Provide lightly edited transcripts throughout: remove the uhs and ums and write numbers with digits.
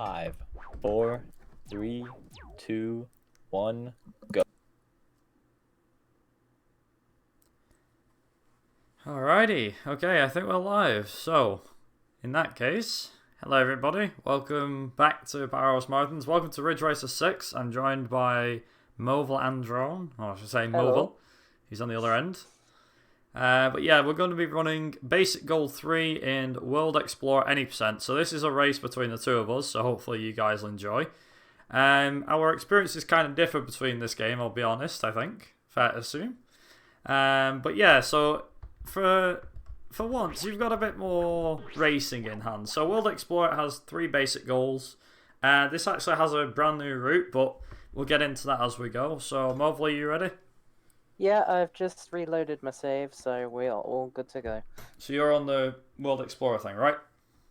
5, 4, 3, 2, 1, go. Alrighty, okay, I think we're live. So, in that case, hello everybody, welcome back to PowerSpring. Welcome to Ridge Racer 6. I'm joined by movellandrone, or I should say Movel. He's on the other end. But yeah, we're going to be running Basic Goal 3 in World Xplorer any percent. So this is a race between the two of us, so hopefully you guys will enjoy. Our experiences kind of differ between this game, I'll be honest, I think. Fair to assume. But yeah, so for once, you've got a bit more racing in hand. So World Xplorer has 3 basic goals. This actually has a brand new route, but we'll get into that as we go. So Movel, are you ready? Yeah, I've just reloaded my save, so we are all good to go. So you're on the World Explorer thing, right?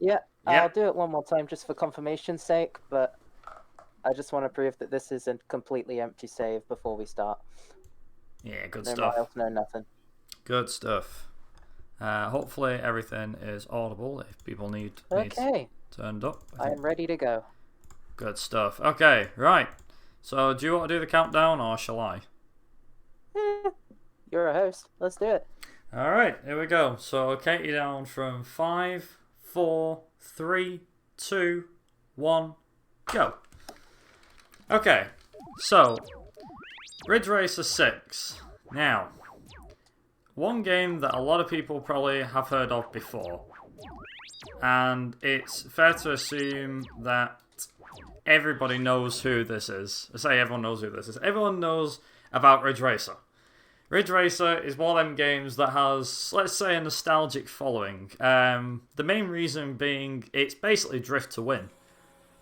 Yeah, Yep. I'll do it one more time just for confirmation's sake, but I just want to prove that this is a completely empty save before we start. Yeah, good No stuff. miles, no nothing. Good stuff. Hopefully everything is audible if people need Okay, turned up. I am ready to go. Good stuff. Okay, right. So do you want to do the countdown or shall I? You're a host. Let's do it. Alright, here we go. So I'll count you down from 5, 4, 3, 2, 1, go. Okay, so Ridge Racer 6. Now, one game that a lot of people probably have heard of before. And it's fair to assume that everybody knows who this is. I say everyone knows who this is. Everyone knows about Ridge Racer. Ridge Racer is one of them games that has, let's say, a nostalgic following. The main reason being it's basically drift to win.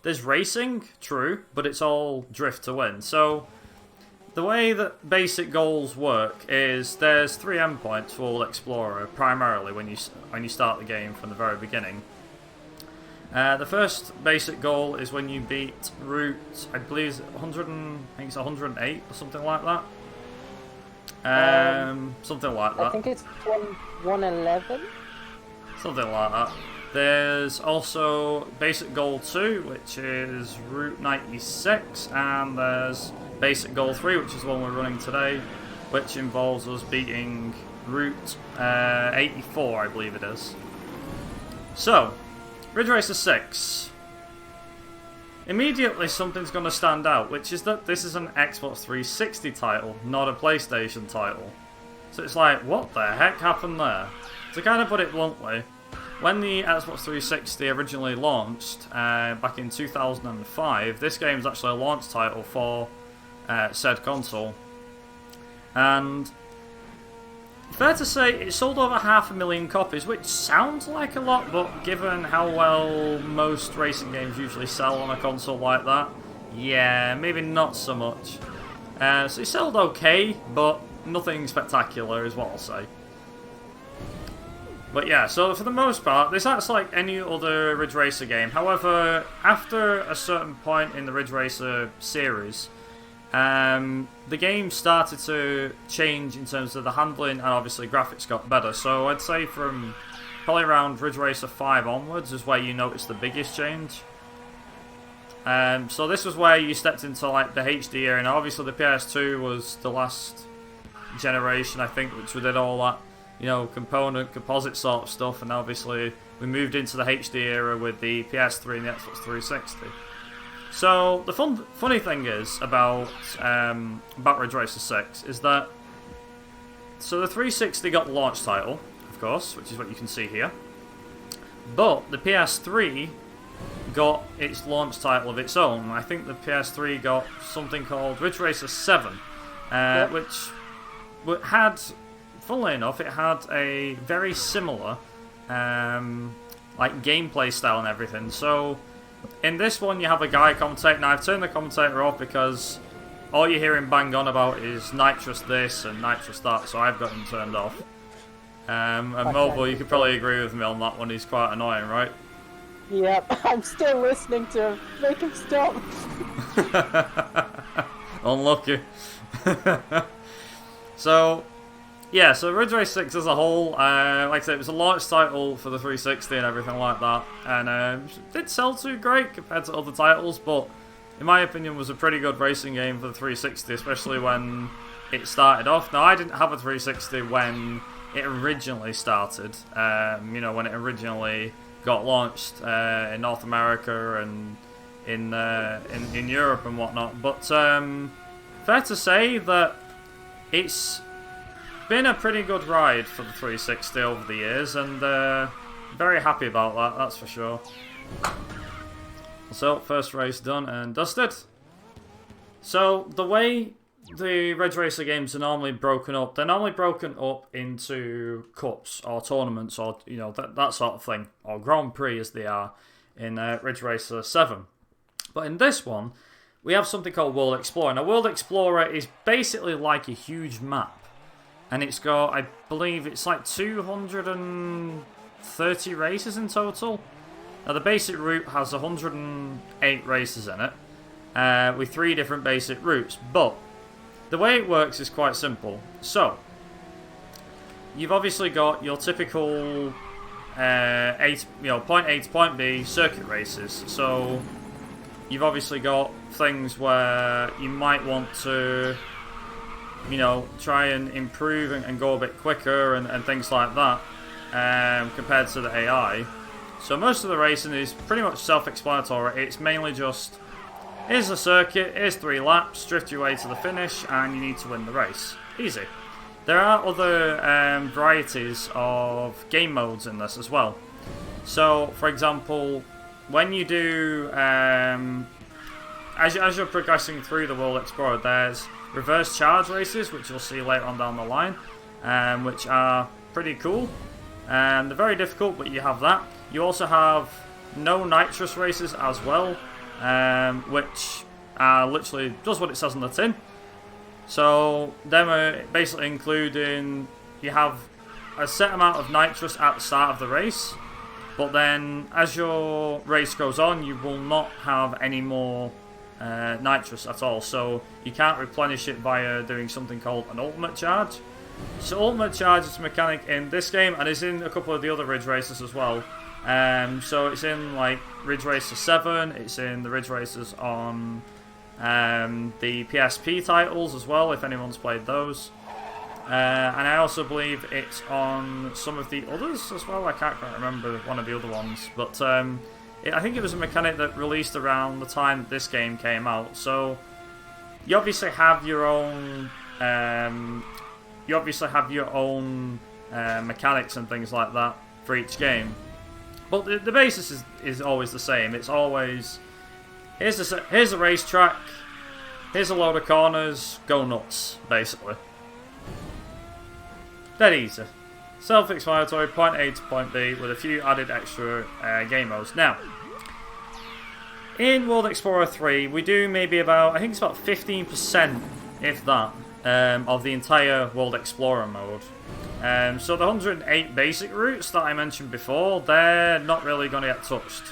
There's racing, true, but it's all drift to win. So the way that basic goals work is there's 3 endpoints for World Explorer primarily when you start the game from the very beginning. The first basic goal is when you beat route, I believe it's 108 or something like that. Something like that. I think it's 111. Something like that. There's also basic goal 2, which is route 96, and there's basic goal 3, which is the one we're running today, which involves us beating route 84, I believe it is. So, Ridge Racer 6. Immediately something's going to stand out, which is that this is an Xbox 360 title, not a PlayStation title. So it's like, what the heck happened there? To kind of put it bluntly, when the Xbox 360 originally launched back in 2005, this game is actually a launch title for said console. And fair to say, it sold over 500,000 copies, which sounds like a lot, but given how well most racing games usually sell on a console like that, yeah, maybe not so much. So it sold okay, but nothing spectacular is what I'll say. But yeah, so for the most part, this acts like any other Ridge Racer game. However, after a certain point in the Ridge Racer series, the game started to change in terms of the handling, and obviously graphics got better. So I'd say from probably around Ridge Racer 5 onwards is where you notice the biggest change. So this was where you stepped into like the HD era, and obviously the PS2 was the last generation, I think, which we did all that, composite sort of stuff, and obviously we moved into the HD era with the PS3 and the Xbox 360. So the funny thing is about Ridge Racer 6 is that the 360 got the launch title, of course, which is what you can see here, but the PS3 got its launch title of its own. I think the PS3 got something called Ridge Racer 7, which had, funnily enough, it had a very similar gameplay style and everything. So in this one, you have a guy commentating. Now, I've turned the commentator off because all you hear him bang on about is nitrous this and nitrous that, so I've got him turned off. And Mobile, you could probably agree with me on that one. He's quite annoying, right? Yep, I'm still listening to him. Make him stop. Unlucky. So, yeah, so Ridge Race 6 as a whole, like I said, it was a launch title for the 360 and everything like that, and it did sell too great compared to other titles, but in my opinion was a pretty good racing game for the 360, especially when it started off. Now, I didn't have a 360 when it originally started, you know, when it originally got launched in North America and in Europe and whatnot, but fair to say that it's been a pretty good ride for the 360 over the years, and very happy about that, that's for sure. So, first race done and dusted. So, the way the Ridge Racer games are normally broken up, they're normally broken up into cups or tournaments or, you know, that sort of thing, or Grand Prix as they are in Ridge Racer 7. But in this one, we have something called World Explorer. Now, World Explorer is basically like a huge map. And it's got, I believe, it's like 230 races in total. Now, the basic route has 108 races in it, with 3 different basic routes. But the way it works is quite simple. So, you've obviously got your typical point A to point B circuit races. So, you've obviously got things where you might want to, you know, try and improve and go a bit quicker and things like that compared to the AI. So most of the racing is pretty much self-explanatory. It's mainly just, here's a circuit, here's 3 laps, drift your way to the finish, and you need to win the race. Easy. There are other varieties of game modes in this as well. So, for example, when you do, as you're progressing through the World Explorer, there's reverse charge races, which you'll see later on down the line, which are pretty cool. They're very difficult, but you have that. You also have no nitrous races as well, which are literally does what it says on the tin. So them are basically including, you have a set amount of nitrous at the start of the race, but then as your race goes on, you will not have any more nitrous at all, so you can't replenish it via doing something called an ultimate charge. So ultimate charge is a mechanic in this game, and is in a couple of the other Ridge Racers as well. So it's in like Ridge Racer 7, it's in the Ridge Racers on the PSP titles as well, if anyone's played those. And I also believe it's on some of the others as well. I can't quite remember one of the other ones, but I think it was a mechanic that released around the time that this game came out. So you obviously have your own mechanics and things like that for each game, but the basis is always the same. It's always, here's a racetrack, here's a load of corners, go nuts, basically. Dead easy. Self-explanatory, point A to point B, with a few added extra game modes. Now, in World Explorer 3, we do maybe about, I think it's about 15%, if that, of the entire World Explorer mode. So the 108 basic routes that I mentioned before, they're not really going to get touched.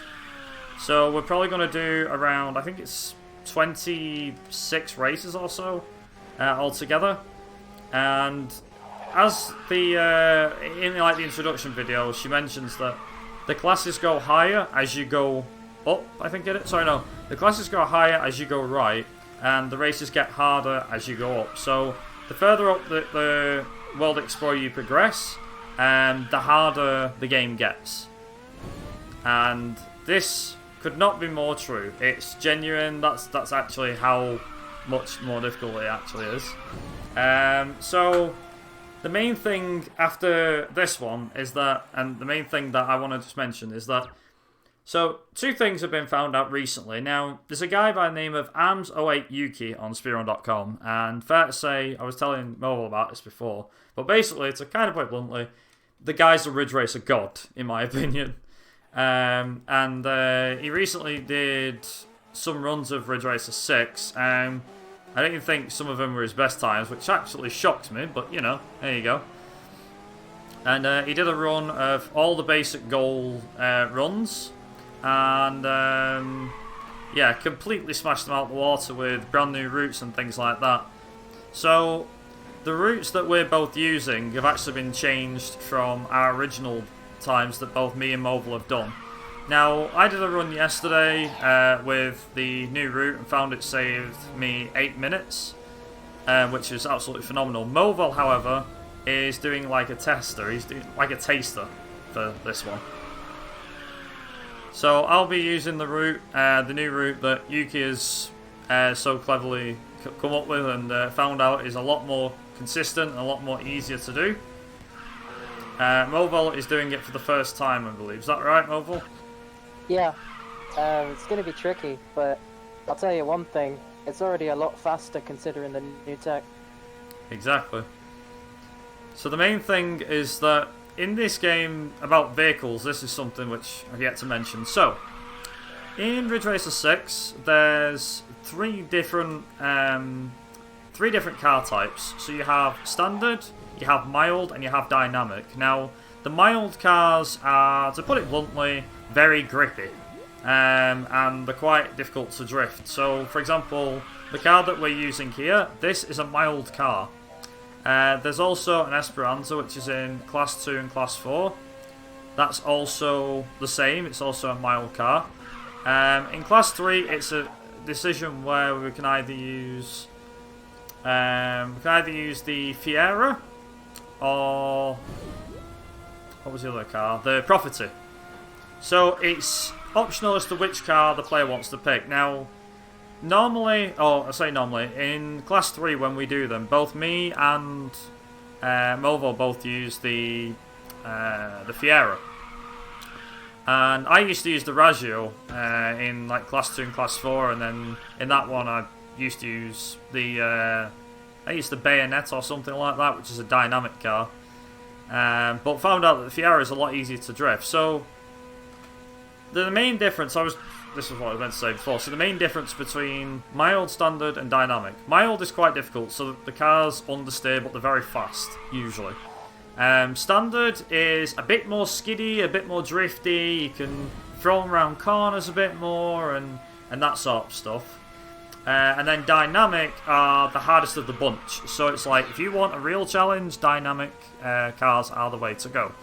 So we're probably going to do around, I think it's 26 races or so altogether. And as the in like the introduction video, she mentions that the classes go higher as you go up. I think it is. Sorry, no. The classes go higher as you go right, and the races get harder as you go up. So the further up the World Explorer you progress, the harder the game gets. And this could not be more true. It's genuine. That's actually how much more difficult it actually is. So the main thing after this one is that, and the main thing that I want to just mention is that, so 2 things have been found out recently. Now, there's a guy by the name of Arms08Yuki on speedrun.com, and fair to say, I was telling Mobile about this before, but basically, to kind of put it bluntly, the guy's a Ridge Racer god, in my opinion. And he recently did some runs of Ridge Racer 6, I don't even think some of them were his best times, which actually shocked me, but you know, there you go. And he did a run of all the basic goal runs, and yeah, completely smashed them out the water with brand new routes and things like that. So the routes that we're both using have actually been changed from our original times that both me and Mobile have done. Now, I did a run yesterday with the new route and found it saved me 8 minutes, which is absolutely phenomenal. Mobile, however, is doing like a tester. He's doing like a taster for this one. So I'll be using the route, the new route that Yuki has so cleverly come up with and found out is a lot more consistent and a lot more easier to do. Mobile is doing it for the first time, I believe. Is that right, Mobile? Yeah, it's going to be tricky, but I'll tell you one thing. It's already a lot faster considering the new tech. Exactly. So the main thing is that in this game about vehicles, this is something which I've yet to mention. So, in Ridge Racer 6, there's three different car types. So you have standard, you have mild, and you have dynamic. Now, the mild cars are, to put it bluntly, very grippy, and they're quite difficult to drift. So, for example, the car that we're using here, this is a mild car. There's also an Esperanza, which is in Class 2 and Class 4. That's also the same, it's also a mild car. In Class 3, it's a decision where we can either use the Fiera or what was the other car? The Property. So it's optional as to which car the player wants to pick. Now, normally, in Class 3 when we do them, both me and Movo both use the Fiera. And I used to use the Raggio in like Class 2 and Class 4, and then in that one I used to use the Bayonet or something like that, which is a dynamic car. But found out that the Fiera is a lot easier to drift. So the main difference, this is what I was meant to say before. So the main difference between mild, standard, and dynamic. Mild is quite difficult, so the cars understeer, but they're very fast, usually. Standard is a bit more skiddy, a bit more drifty. You can throw them around corners a bit more, and that sort of stuff. And then dynamic are the hardest of the bunch. So it's like, if you want a real challenge, dynamic cars are the way to go.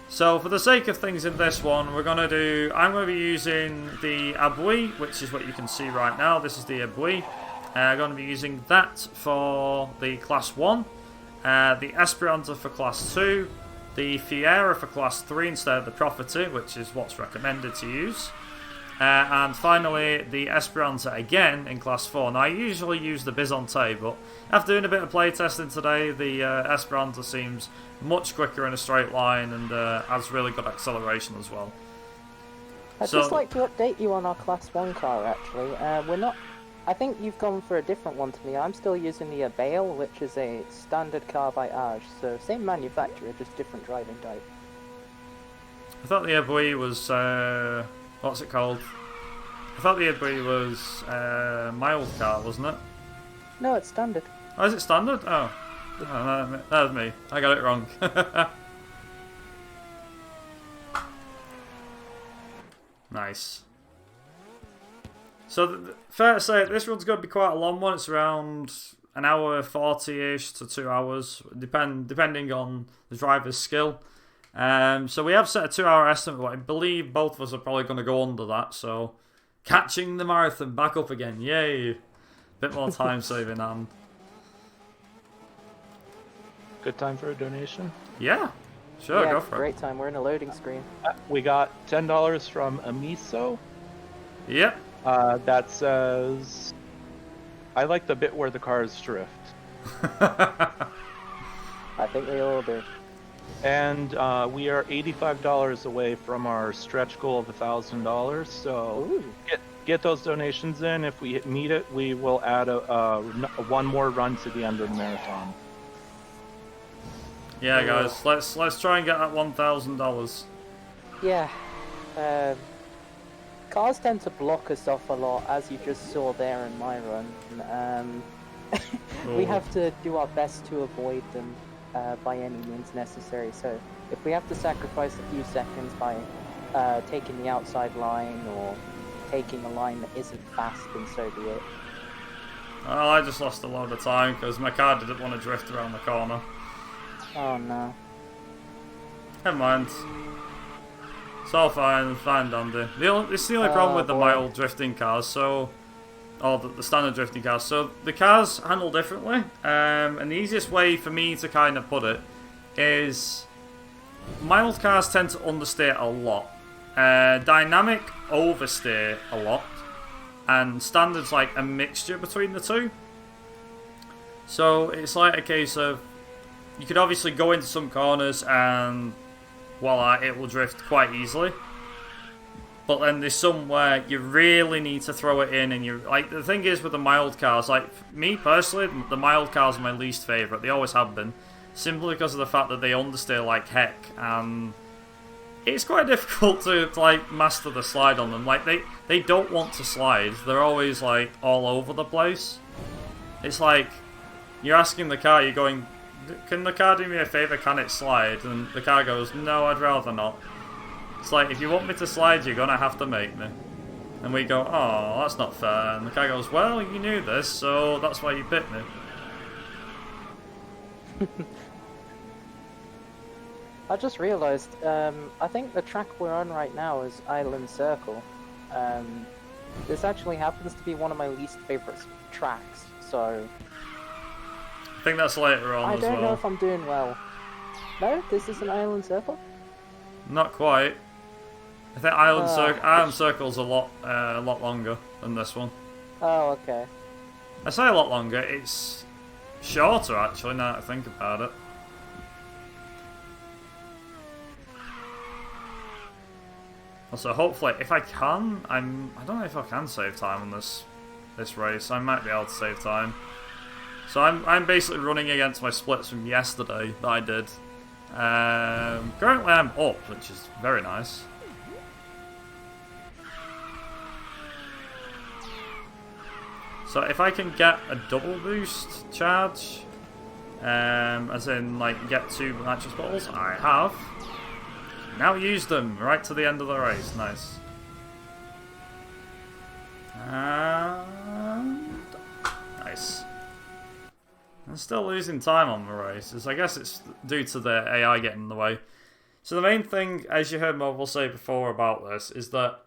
So for the sake of things in this one, I'm going to be using the Abui, which is what you can see right now. This is the Abui. I'm going to be using that for the Class 1, the Esperanza for Class 2, the Fiera for Class 3 instead of the Property, which is what's recommended to use. And finally, the Esperanza again in Class 4. Now, I usually use the Bizonte, but after doing a bit of playtesting today, the Esperanza seems much quicker in a straight line and has really good acceleration as well. I'd just like to update you on our Class 1 car, actually. I think you've gone for a different one to me. I'm still using the Bale, which is a standard car by Aj. So, same manufacturer, just different driving type. I thought the Abui was... what's it called? I thought the Abui was mild car, wasn't it? No, it's standard. Oh, is it standard? Oh, that was me. I got it wrong. Nice. So, fair to say, this one's going to be quite a long one. It's around an hour 40-ish to 2 hours, depending on the driver's skill. So we have set a 2-hour estimate, but I believe both of us are probably going to go under that. So, catching the marathon back up again. Yay. Bit more time saving and... Good time for a donation? Yeah. Sure, yeah, go for it. Great time. We're in a loading screen. We got $10 from Amiso. Yep. That says... I like the bit where the cars drift. I think we all do. And we are $85 away from our stretch goal of $1,000. So get those donations in. If we meet it, we will add one more run to the end of the marathon. Yeah, guys, let's try and get that $1,000. Yeah. Cars tend to block us off a lot, as you just saw there in my run. We have to do our best to avoid them by any means necessary. So if we have to sacrifice a few seconds by taking the outside line or taking a line that isn't fast, then so be it. Well, I just lost a load of time because my car didn't want to drift around the corner. Oh no. Never mind. It's all fine, dandy. It's the only problem with the mild drifting cars, so... Or the standard drifting cars. So the cars handle differently, and the easiest way for me to kind of put it is... Mild cars tend to understeer a lot. Dynamic oversteer a lot. And standard's like a mixture between the two. So it's like a case of... You could obviously go into some corners and... voila, it will drift quite easily. But then there's some where you really need to throw it in, and you like the thing is with the mild cars, like me personally, the mild cars are my least favourite. They always have been, simply because of the fact that they understeer like heck, and it's quite difficult to like master the slide on them. Like they don't want to slide. They're always like all over the place. It's like you're asking the car, you're going, can the car do me a favour, can it slide? And the car goes, no, I'd rather not. It's like, if you want me to slide, you're gonna have to make me. And we go, oh, that's not fair. And the car goes, well, you knew this, so that's why you picked me. I just realised, I think the track we're on right now is Island Circle. This actually happens to be one of my least favourite tracks, so... I think that's later on as well. I don't know if I'm doing well. No? This is an Island Circle? Not quite. I think Island Circle's a lot longer than this one. Oh, okay. I say a lot longer, it's shorter actually, now that I think about it. Also, hopefully, if I can, I don't know if I can save time on this race. I might be able to save time. So I'm basically running against my splits from yesterday that I did. Currently I'm up, which is very nice. So if I can get a double boost charge, as in like get 2 nitrous bottles, I have. Now use them right to the end of the race. Nice. And nice. I'm still losing time on the races. I guess it's due to the AI getting in the way. So the main thing, as you heard Mobile say before about this, is that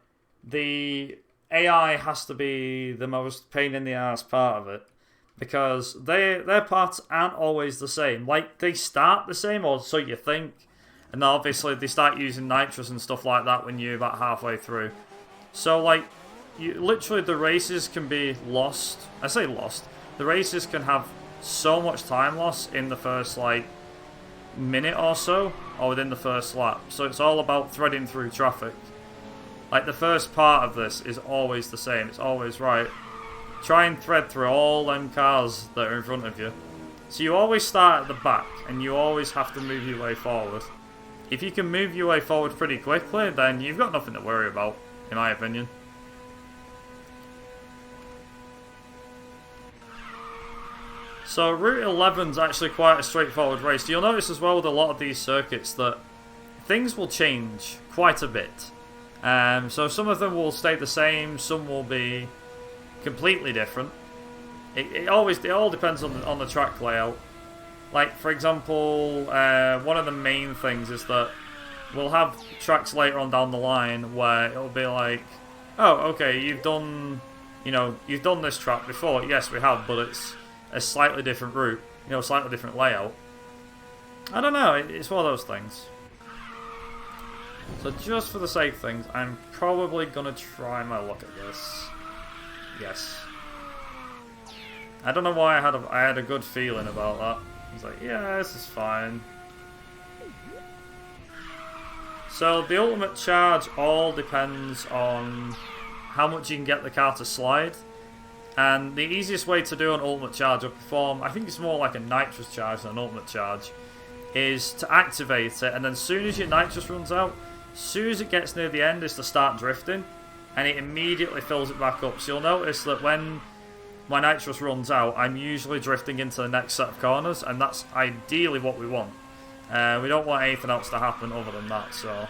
the AI has to be the most pain in the ass part of it. Because their parts aren't always the same. Like, they start the same, or so you think. And obviously they start using nitrous and stuff like that when you're about halfway through. So, like, literally the races can be lost. I say lost. The races can have so much time loss in the first, like, minute or so, or within the first lap. So it's all about threading through traffic. Like, the first part of this is always the same. It's always right. Try and thread through all them cars that are in front of you. So you always start at the back, and you always have to move your way forward. If you can move your way forward pretty quickly, then you've got nothing to worry about, in my opinion. So Route 11's actually quite a straightforward race. You'll notice as well with a lot of these circuits that things will change quite a bit. So some of them will stay the same, some will be completely different. It all depends on the track layout. Like, for example, one of the main things is that we'll have tracks later on down the line where it'll be like, oh, okay, you've done this track before. Yes, we have, but it's a slightly different route, slightly different layout. I don't know, it's one of those things. So just for the sake of things, I'm probably gonna try my luck at this. Yes. I don't know why I had a good feeling about that. I was like, yeah, this is fine. So the ultimate charge all depends on how much you can get the car to slide. And the easiest way to do an ultimate charge or perform, I think it's more like a nitrous charge than an ultimate charge, is to activate it, and then as soon as your nitrous runs out, as soon as it gets near the end, is to start drifting, and it immediately fills it back up. So you'll notice that when my nitrous runs out, I'm usually drifting into the next set of corners, and that's ideally what we want. We don't want anything else to happen other than that, so...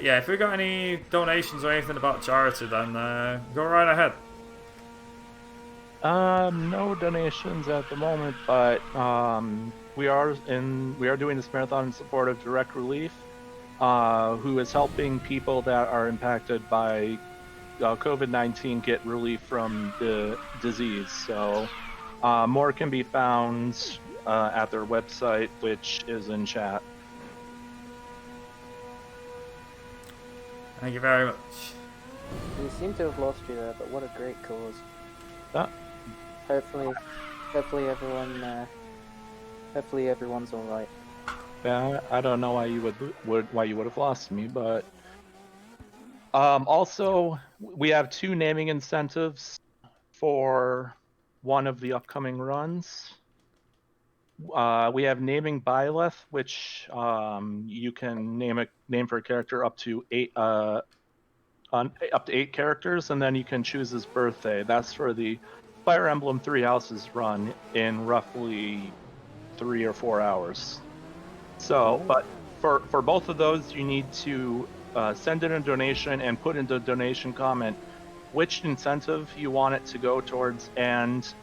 Yeah, if we got any donations or anything about charity, then go right ahead. No donations at the moment, but we are doing this marathon in support of Direct Relief, who is helping people that are impacted by COVID-19 get relief from the disease. So more can be found at their website, which is in chat. Thank you very much. We seem to have lost you there, but what a great cause. Hopefully everyone's all right. Yeah, I don't know why you would have lost me, but also we have 2 naming incentives for one of the upcoming runs. We have naming Byleth, which you can name for a character up to 8 characters, and then you can choose his birthday. That's for the Fire Emblem 3 Houses run in roughly 3 or 4 hours. So, but for both of those, you need to send in a donation and put in the donation comment which incentive you want it to go towards and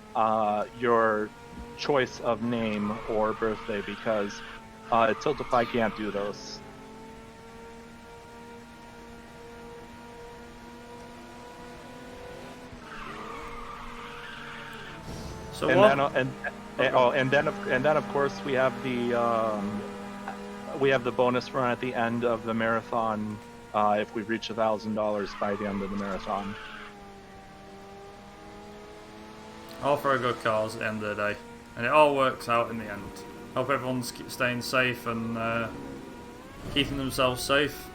your choice of name or birthday, because Tiltify can't do those. So and what? then of course we have the bonus run at the end of the marathon if we reach $1,000 by the end of the marathon. All for a good cause at the end of the day, and it all works out in the end. Hope everyone's staying safe and keeping themselves safe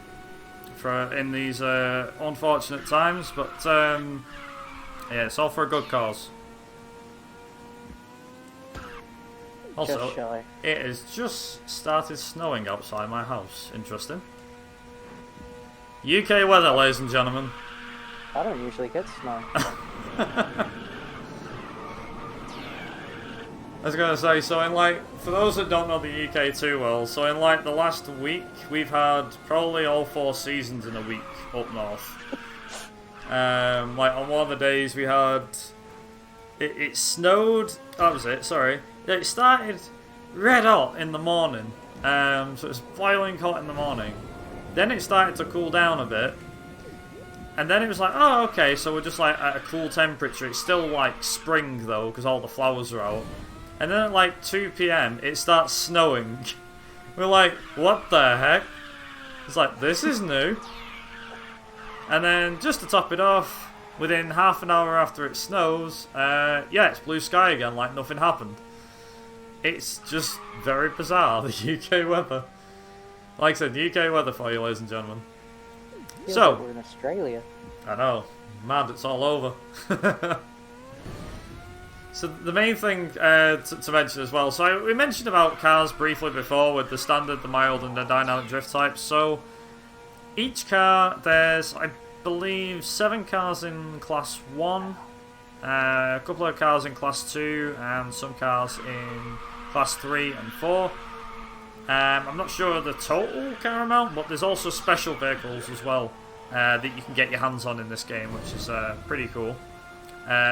in these unfortunate times. But yeah, it's all for a good cause. Also, it has just started snowing outside my house. Interesting. UK weather, ladies and gentlemen. I don't usually get snow. I was going to say, so in for those that don't know the UK too well, so in the last week, we've had probably all 4 seasons in a week up north. On one of the days we had, it snowed, that was it, sorry. It started red hot in the morning, so it was boiling hot in the morning. Then it started to cool down a bit, and then it was like, oh, okay, so we're just at a cool temperature. It's still spring though, because all the flowers are out. And then at 2 PM, it starts snowing. We're like, what the heck? It's this is new. And then just to top it off, within half an hour after it snows, yeah, it's blue sky again, like nothing happened. It's just very bizarre, the UK weather. Like I said, the UK weather for you, ladies and gentlemen. Feels So, like we're in Australia. I know, mad, it's all over. So the main thing to mention as well, so we mentioned about cars briefly before with the standard, the mild and the dynamic drift types. So each car, there's I believe 7 cars in class 1, a couple of cars in class 2 and some cars in class 3 and 4. I'm not sure of the total car amount, but there's also special vehicles as well that you can get your hands on in this game, which is pretty cool.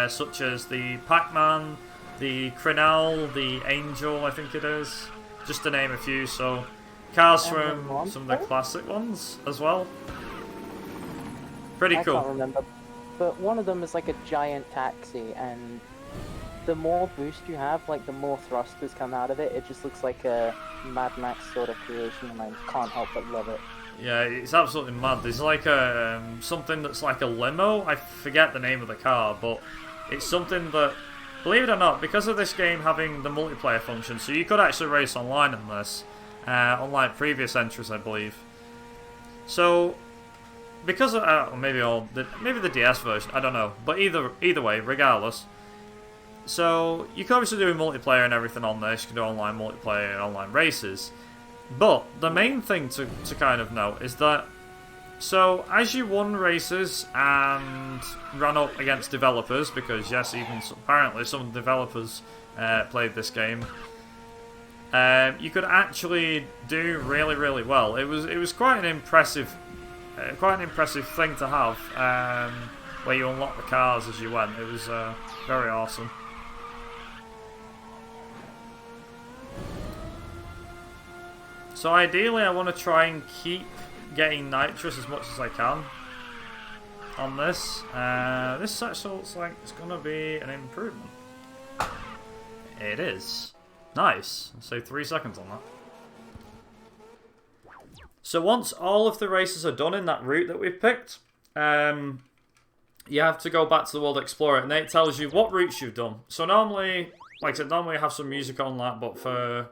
Such as the Pac-Man, the Crinal, the Angel, I think it is, just to name a few. So cars from some of the classic ones as well. Pretty cool. I can't remember, but one of them is like a giant taxi, and the more boost you have, the more thrusters come out of it. It just looks like a Mad Max sort of creation, and I can't help but love it. Yeah, it's absolutely mad. There's something that's like a limo. I forget the name of the car, but it's something that, believe it or not, because of this game having the multiplayer function, so you could actually race online in this, unlike previous entries, I believe. So, because of maybe the DS version, I don't know, but either way, regardless. So you can obviously do multiplayer and everything on this. You can do online multiplayer and online races. But the main thing to kind of note is that, so as you won races and ran up against developers, because yes, even apparently some developers played this game, you could actually do really, really well. It was quite an impressive quite an impressive thing to have, where you unlock the cars as you went. It was very awesome. So ideally I want to try and keep getting nitrous as much as I can on this. This actually looks like it's going to be an improvement. It is. Nice. I'll say 3 seconds on that. So once all of the races are done in that route that we've picked, you have to go back to the World Explorer, and then it tells you what routes you've done. So normally, like I said, normally I have some music on that, but for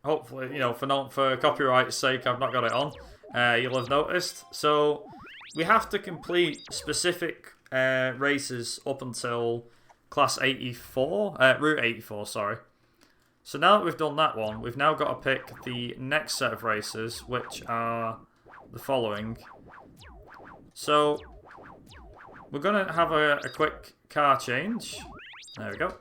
hopefully, you know, for copyright's sake, I've not got it on. You'll have noticed. So we have to complete specific races up until class 84, route 84. Sorry. So now that we've done that one, we've now got to pick the next set of races, which are the following. So we're going to have a quick car change. There we go.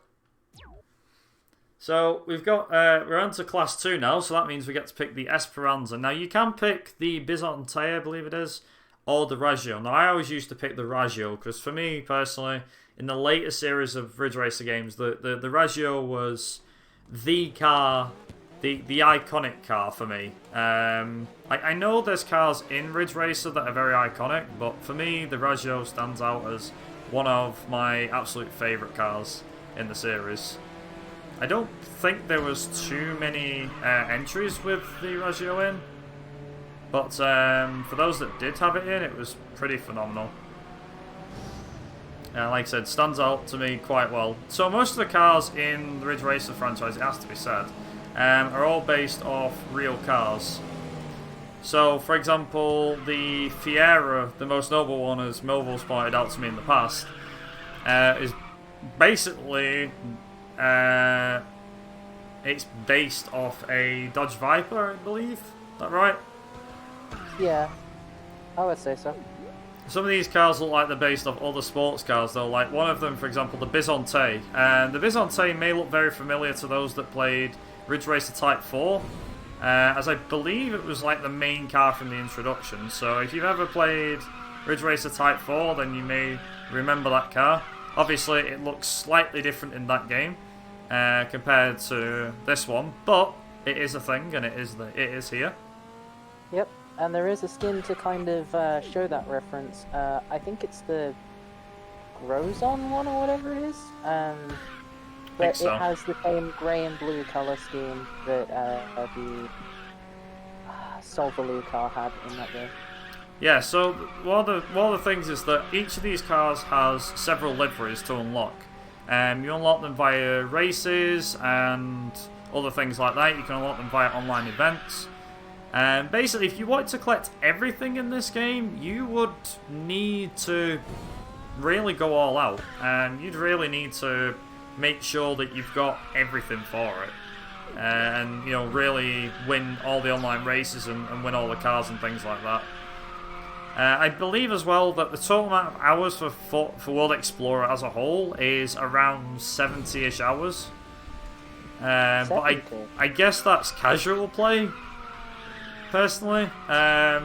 So we've got, we're on to class 2 now, so that means we get to pick the Esperanza. Now you can pick the Bizante, I believe it is, or the Raggio. Now I always used to pick the Raggio, because for me personally, in the later series of Ridge Racer games, the Raggio was the car, the iconic car for me. I know there's cars in Ridge Racer that are very iconic, but for me the Raggio stands out as one of my absolute favourite cars in the series. I don't think there was too many entries with the Raggio in, but for those that did have it in, it was pretty phenomenal. Like I said, stands out to me quite well. So most of the cars in the Ridge Racer franchise, it has to be said, are all based off real cars. So, for example, the Fiera, the most noble one, as Melville's pointed out to me in the past, is basically it's based off a Dodge Viper, I believe. Is that right? Yeah, I would say so. Some of these cars look like they're based off other sports cars, though. Like one of them, for example, the Bizante. And the Bizante may look very familiar to those that played Ridge Racer Type 4, as I believe it was like the main car from the introduction. So if you've ever played Ridge Racer Type 4, then you may remember that car. Obviously, it looks slightly different in that game compared to this one, but it is a thing, and it is here. Yep. And there is a skin to kind of show that reference. I think it's the Grozon one or whatever it is. But it has the same grey and blue colour scheme that the Solvaloo car had in that game. Yeah, so one of the things is that each of these cars has several liveries to unlock. You unlock them via races and other things like that. You can unlock them via online events. And basically, if you wanted to collect everything in this game, you would need to really go all out. And you'd really need to make sure that you've got everything for it. And, you know, really win all the online races and win all the cars and things like that. I believe as well that the total amount of hours for World Explorer as a whole is around 70-ish hours. But I guess that's casual play, personally.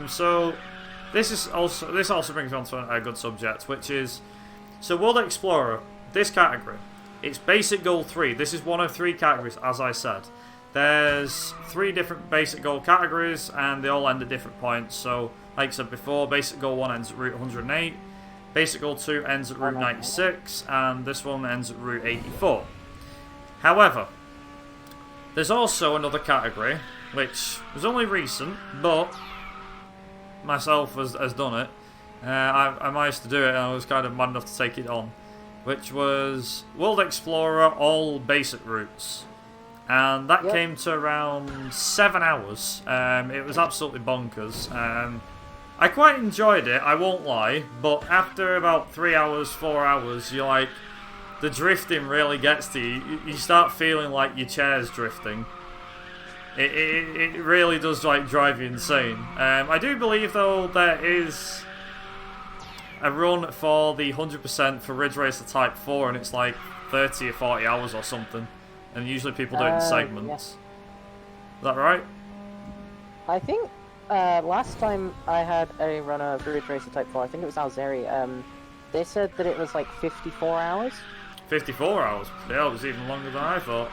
So this also brings me on to a good subject, which is, so World Explorer, this category, it's basic goal 3. This is one of 3 categories, as I said. There's 3 different basic goal categories, and they all end at different points. So, like I said before, basic goal 1 ends at route 108, basic goal 2 ends at route 96, and this one ends at route 84. However, there's also another category, which was only recent, but myself has done it. I managed to do it, and I was kind of mad enough to take it on, which was World Explorer all basic routes. And that came to around 7 hours. It was absolutely bonkers. I quite enjoyed it, I won't lie, but after about 3 hours, 4 hours, you're like, the drifting really gets to you. You start feeling like your chair's drifting. It really does like drive you insane. I do believe though there is a run for the 100% for Ridge Racer Type 4, and it's like 30 or 40 hours or something. And usually people do it in segments. Yeah. Is that right? I think last time I had a run of Ridge Racer Type 4, I think it was Alzeri, they said that it was like 54 hours. 54 hours? Yeah, it was even longer than I thought.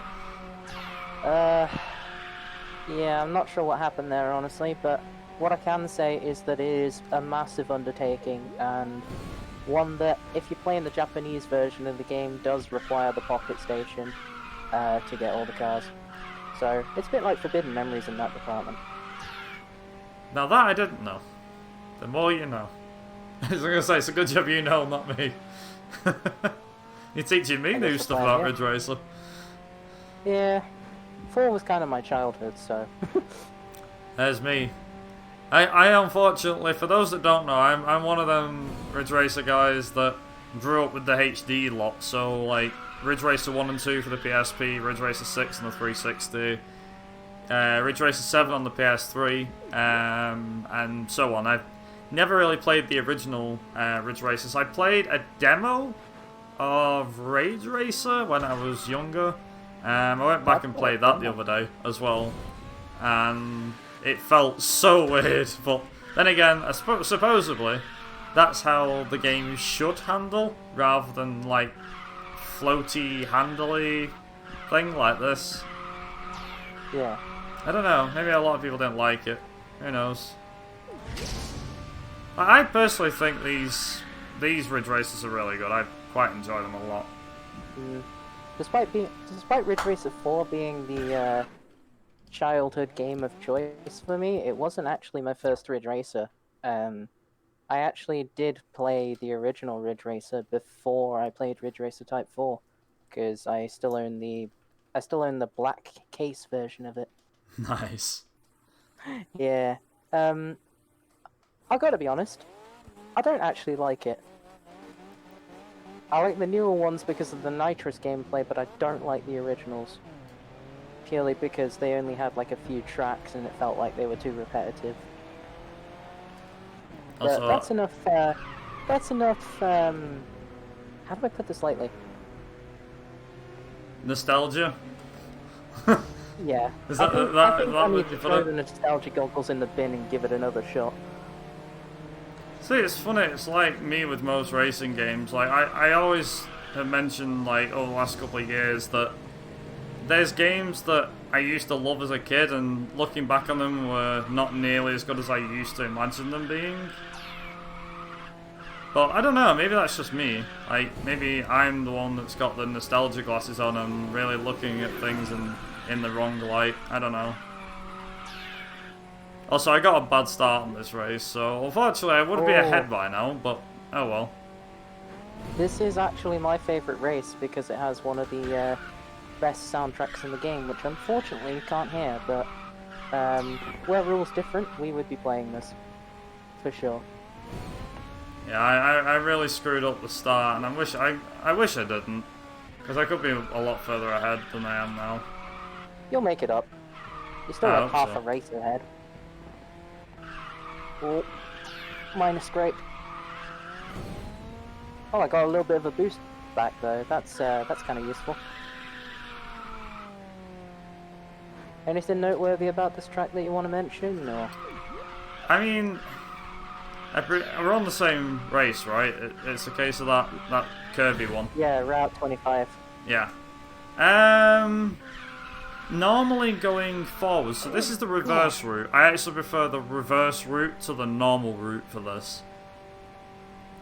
Yeah, I'm not sure what happened there, honestly, but what I can say is that it is a massive undertaking, and one that, if you're playing the Japanese version of the game, does require the Pocket Station to get all the cars. So, it's a bit like Forbidden Memories in that department. Now that I didn't know. The more you know. I was going to say, it's a good job you know, not me. You're teaching me new stuff about Ridge Racer. Yeah, 4 was kind of my childhood, so... There's me. I unfortunately, for those that don't know, I'm one of them Ridge Racer guys that grew up with the HD lot, so like Ridge Racer 1 and 2 for the PSP, Ridge Racer 6 on the 360, Ridge Racer 7 on the PS3, and so on. I've never really played the original Ridge Racers. I played a demo of Rage Racer when I was younger. I went back and played that the other day as well, and it felt so weird. But then again, supposedly that's how the game should handle, rather than like floaty, handly thing like this. Yeah. I don't know. Maybe a lot of people didn't like it. Who knows? I personally think these Ridge Racers are really good. I quite enjoy them a lot. Despite Ridge Racer 4 being the childhood game of choice for me, it wasn't actually my first Ridge Racer. I actually did play the original Ridge Racer before I played Ridge Racer Type 4, because I still own the black case version of it. Nice. Yeah. I gotta be honest, I don't actually like it. I like the newer ones because of the nitrous gameplay, but I don't like the originals. Purely because they only had like a few tracks and it felt like they were too repetitive. But that's enough, how do I put this lightly? Nostalgia? Yeah. Is that, I think I need to throw the nostalgia goggles in the bin and give it another shot. See, it's funny, it's like me with most racing games. Like, I always have mentioned, like, over the last couple of years that there's games that I used to love as a kid, and looking back on them were not nearly as good as I used to imagine them being. But I don't know, maybe that's just me. Like, maybe I'm the one that's got the nostalgia glasses on and really looking at things in the wrong light. I don't know. Also, I got a bad start on this race, so unfortunately I would be ahead by now, but oh well. This is actually my favourite race because it has one of the best soundtracks in the game, which unfortunately you can't hear, but were rules different, we would be playing this, for sure. Yeah, I really screwed up the start, and I wish I didn't, because I could be a lot further ahead than I am now. You'll make it up. You're still like half a race ahead. Oh, minus scrape. Oh, I got a little bit of a boost back though. That's kind of useful. Anything noteworthy about this track that you want to mention, or? I mean, we're on the same race, right? It's a case of that Kirby one. Yeah, Route 25. Yeah. Normally going forward, so this is the reverse route. I actually prefer the reverse route to the normal route for this.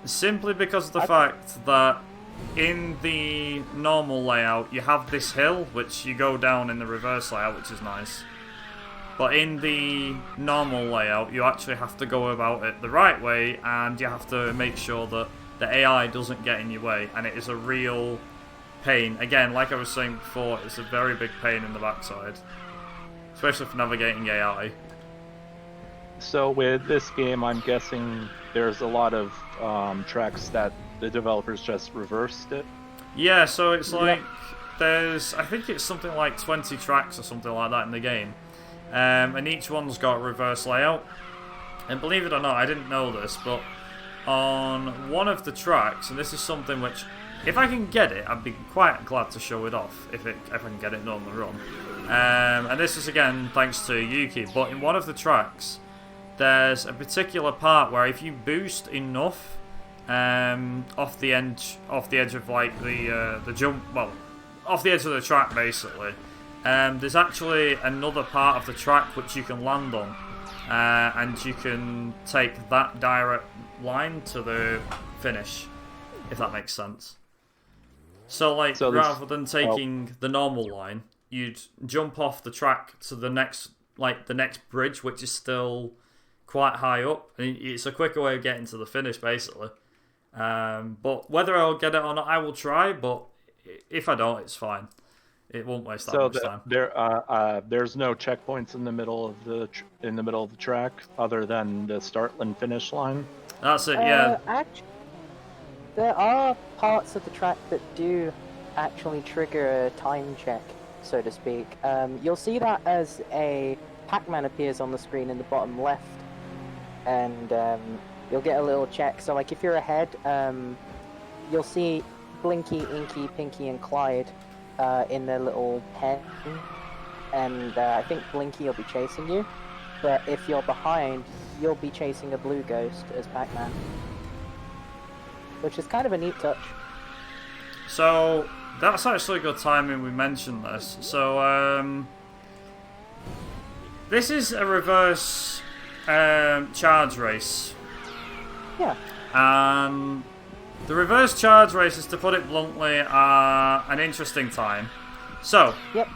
Simply because of the fact that in the normal layout you have this hill which you go down in the reverse layout, which is nice. But in the normal layout you actually have to go about it the right way, and you have to make sure that the AI doesn't get in your way, and it is a real pain. Again, like I was saying before, it's a very big pain in the backside, especially for navigating AI. So with this game, I'm guessing there's a lot of tracks that the developers just reversed it? Yeah, so it's like, I think it's something like 20 tracks or something like that in the game. And each one's got a reverse layout. And believe it or not, I didn't know this, but on one of the tracks, and this is something which, if I can get it, I'd be quite glad to show it off, if I can get it on the run. And this is again thanks to Yuki, but in one of the tracks, there's a particular part where if you boost enough off the edge of like the jump, well, off the edge of the track basically, there's actually another part of the track which you can land on, and you can take that direct line to the finish, if that makes sense. So like rather than taking the normal line, you'd jump off the track to the next bridge, which is still quite high up, and it's a quicker way of getting to the finish basically. But whether I'll get it or not, I will try, but if I don't, it's fine. It won't waste that much time. There's no checkpoints in the middle of the track other than the start and finish line. That's it, yeah. Actually, there are parts of the track that do actually trigger a time check, so to speak. You'll see that as a Pac-Man appears on the screen in the bottom left, and you'll get a little check. So like if you're ahead, you'll see Blinky, Inky, Pinky, and Clyde in their little pen, and I think Blinky will be chasing you. But if you're behind, you'll be chasing a blue ghost as Pac-Man, which is kind of a neat touch. So that's actually good timing we mentioned this. So this is a reverse charge race. Yeah. The reverse charge races, to put it bluntly, are an interesting time. So, yep.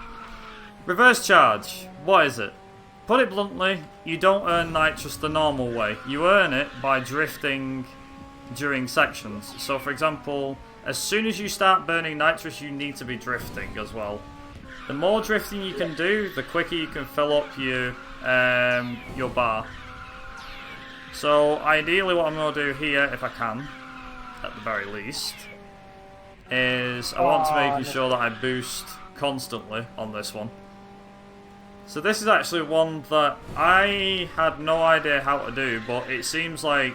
Reverse charge, what is it? Put it bluntly, you don't earn nitrous the normal way. You earn it by drifting during sections. So, for example, as soon as you start burning nitrous, you need to be drifting as well. The more drifting you can do, the quicker you can fill up your bar. So, ideally what I'm going to do here, if I can, at the very least, is I want to make sure that I boost constantly on this one. So this is actually one that I had no idea how to do, but it seems like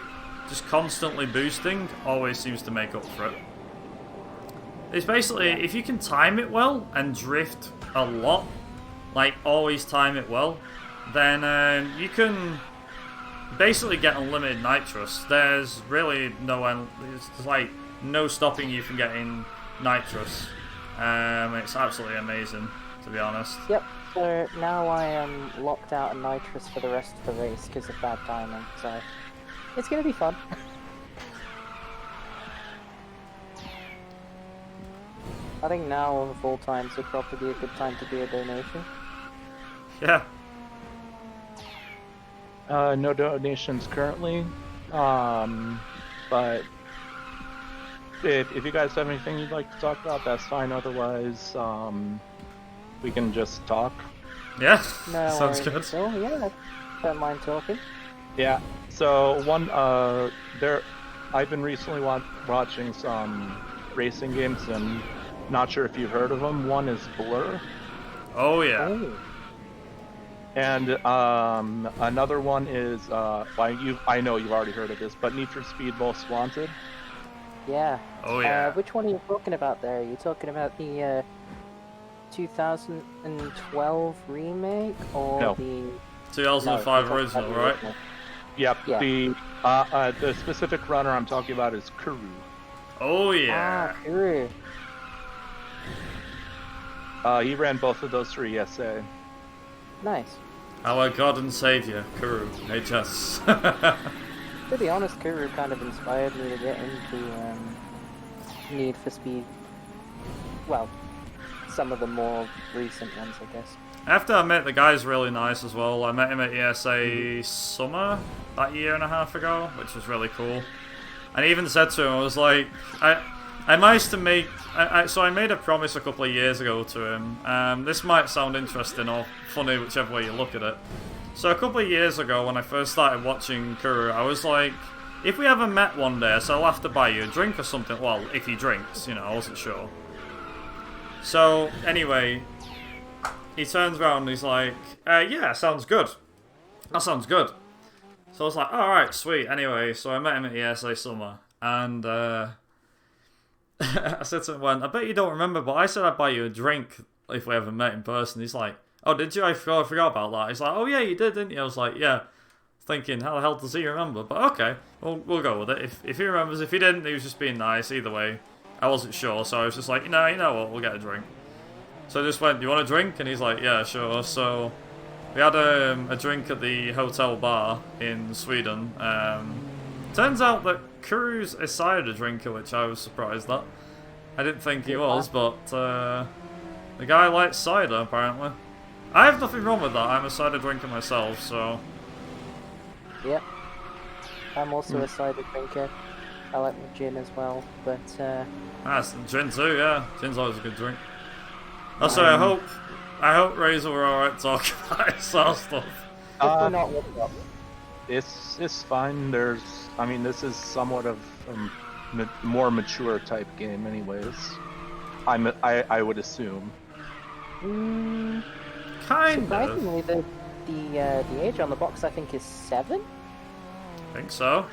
just constantly boosting always seems to make up for it. It's basically, if you can time it well and drift a lot, like always time it well, then you can basically get unlimited nitrous. There's really there's like no stopping you from getting nitrous. It's absolutely amazing, to be honest. Yep. So now I am locked out of nitrous for the rest of the race because of bad timing. So it's gonna be fun. I think now of all times would probably be a good time to do a donation. Yeah. No donations currently, but if you guys have anything you'd like to talk about, that's fine. Otherwise, we can just talk. Yeah, no sounds worries. good. So yeah, don't mind talking. Yeah. So I've been recently watching some racing games, and not sure if you've heard of them. One is Blur. Oh yeah. Oh. And another one is I know you've already heard of this, but Need for Speed Most Wanted. Yeah. Oh yeah. Which one are you talking about there? Are you talking about the 2012 remake or No. the 2005 No, original, right? Yep. Yeah. The specific runner I'm talking about is Kuru. Oh yeah. Ah, Kuru. He ran both of those for ESA. Nice. Our God and Savior, Kuru, HS. To be honest, Kuru kind of inspired me to get into Need for Speed. Well, some of the more recent ones, I guess. I have to admit, the guy's really nice as well. I met him at ESA summer, about a year and a half ago, which was really cool. And I even said to him, I was like, I managed to make... So I made a promise a couple of years ago to him. This might sound interesting or funny, whichever way you look at it. So a couple of years ago, when I first started watching Kuru, I was like, if we ever met one day, so I'll have to buy you a drink or something. Well, if he drinks, you know, I wasn't sure. So, anyway, he turns around and he's like, yeah, sounds good. That sounds good. So I was like, alright, sweet. Anyway, so I met him at ESA summer, and I said to him, I bet you don't remember, but I said I'd buy you a drink if we ever met in person. He's like, oh, did you? I forgot about that. He's like, oh yeah, you did, didn't you? I was like, yeah. thinking, how the hell does he remember? But okay, we'll go with it. If he remembers, if he didn't, he was just being nice. Either way, I wasn't sure, so I was just like, you know what, we'll get a drink. So I just went, do you want a drink? And he's like, yeah, sure. So we had a drink at the hotel bar in Sweden. Turns out that Kuru's a cider drinker, which I was surprised at. I didn't think he was, but the guy likes cider, apparently. I have nothing wrong with that. I'm a cider drinker myself, so... Yep. I'm also a cider drinker. I like my gin as well, but... That's gin too, yeah. Gin's always a good drink. Also, I hope Razor were alright talking about his stuff. not what's up. It's fine. This is somewhat of a more mature type game, anyways. I would assume. Kind surprisingly, of. the age on the box I think is 7. I think so.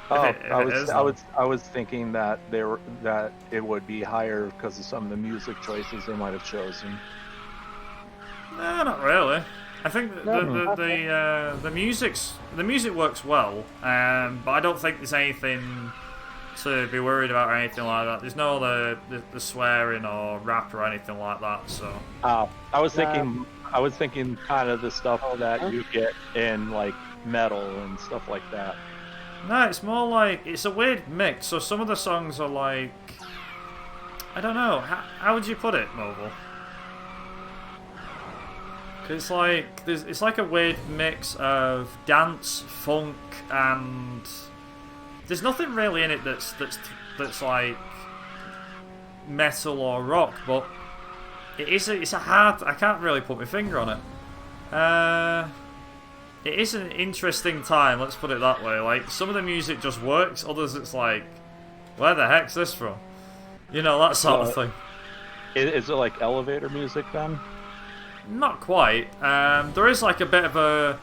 I was thinking that it would be higher because of some of the music choices they might have chosen. No, not really. I think the music works well, but I don't think there's anything to be worried about or anything like that. There's no the swearing or rap or anything like that. So I was thinking kind of the stuff that you get in like metal and stuff like that. No, it's more like it's a weird mix. So some of the songs are like, I don't know, how would you put it, Mobile? Cause it's like a weird mix of dance, funk, and there's nothing really in it that's like metal or rock, but it's a hard. I can't really put my finger on it. It is an interesting time. Let's put it that way. Like some of the music just works, others it's like, where the heck's this from? You know, that sort of thing. Is it like elevator music then? Not quite. There is like a bit of a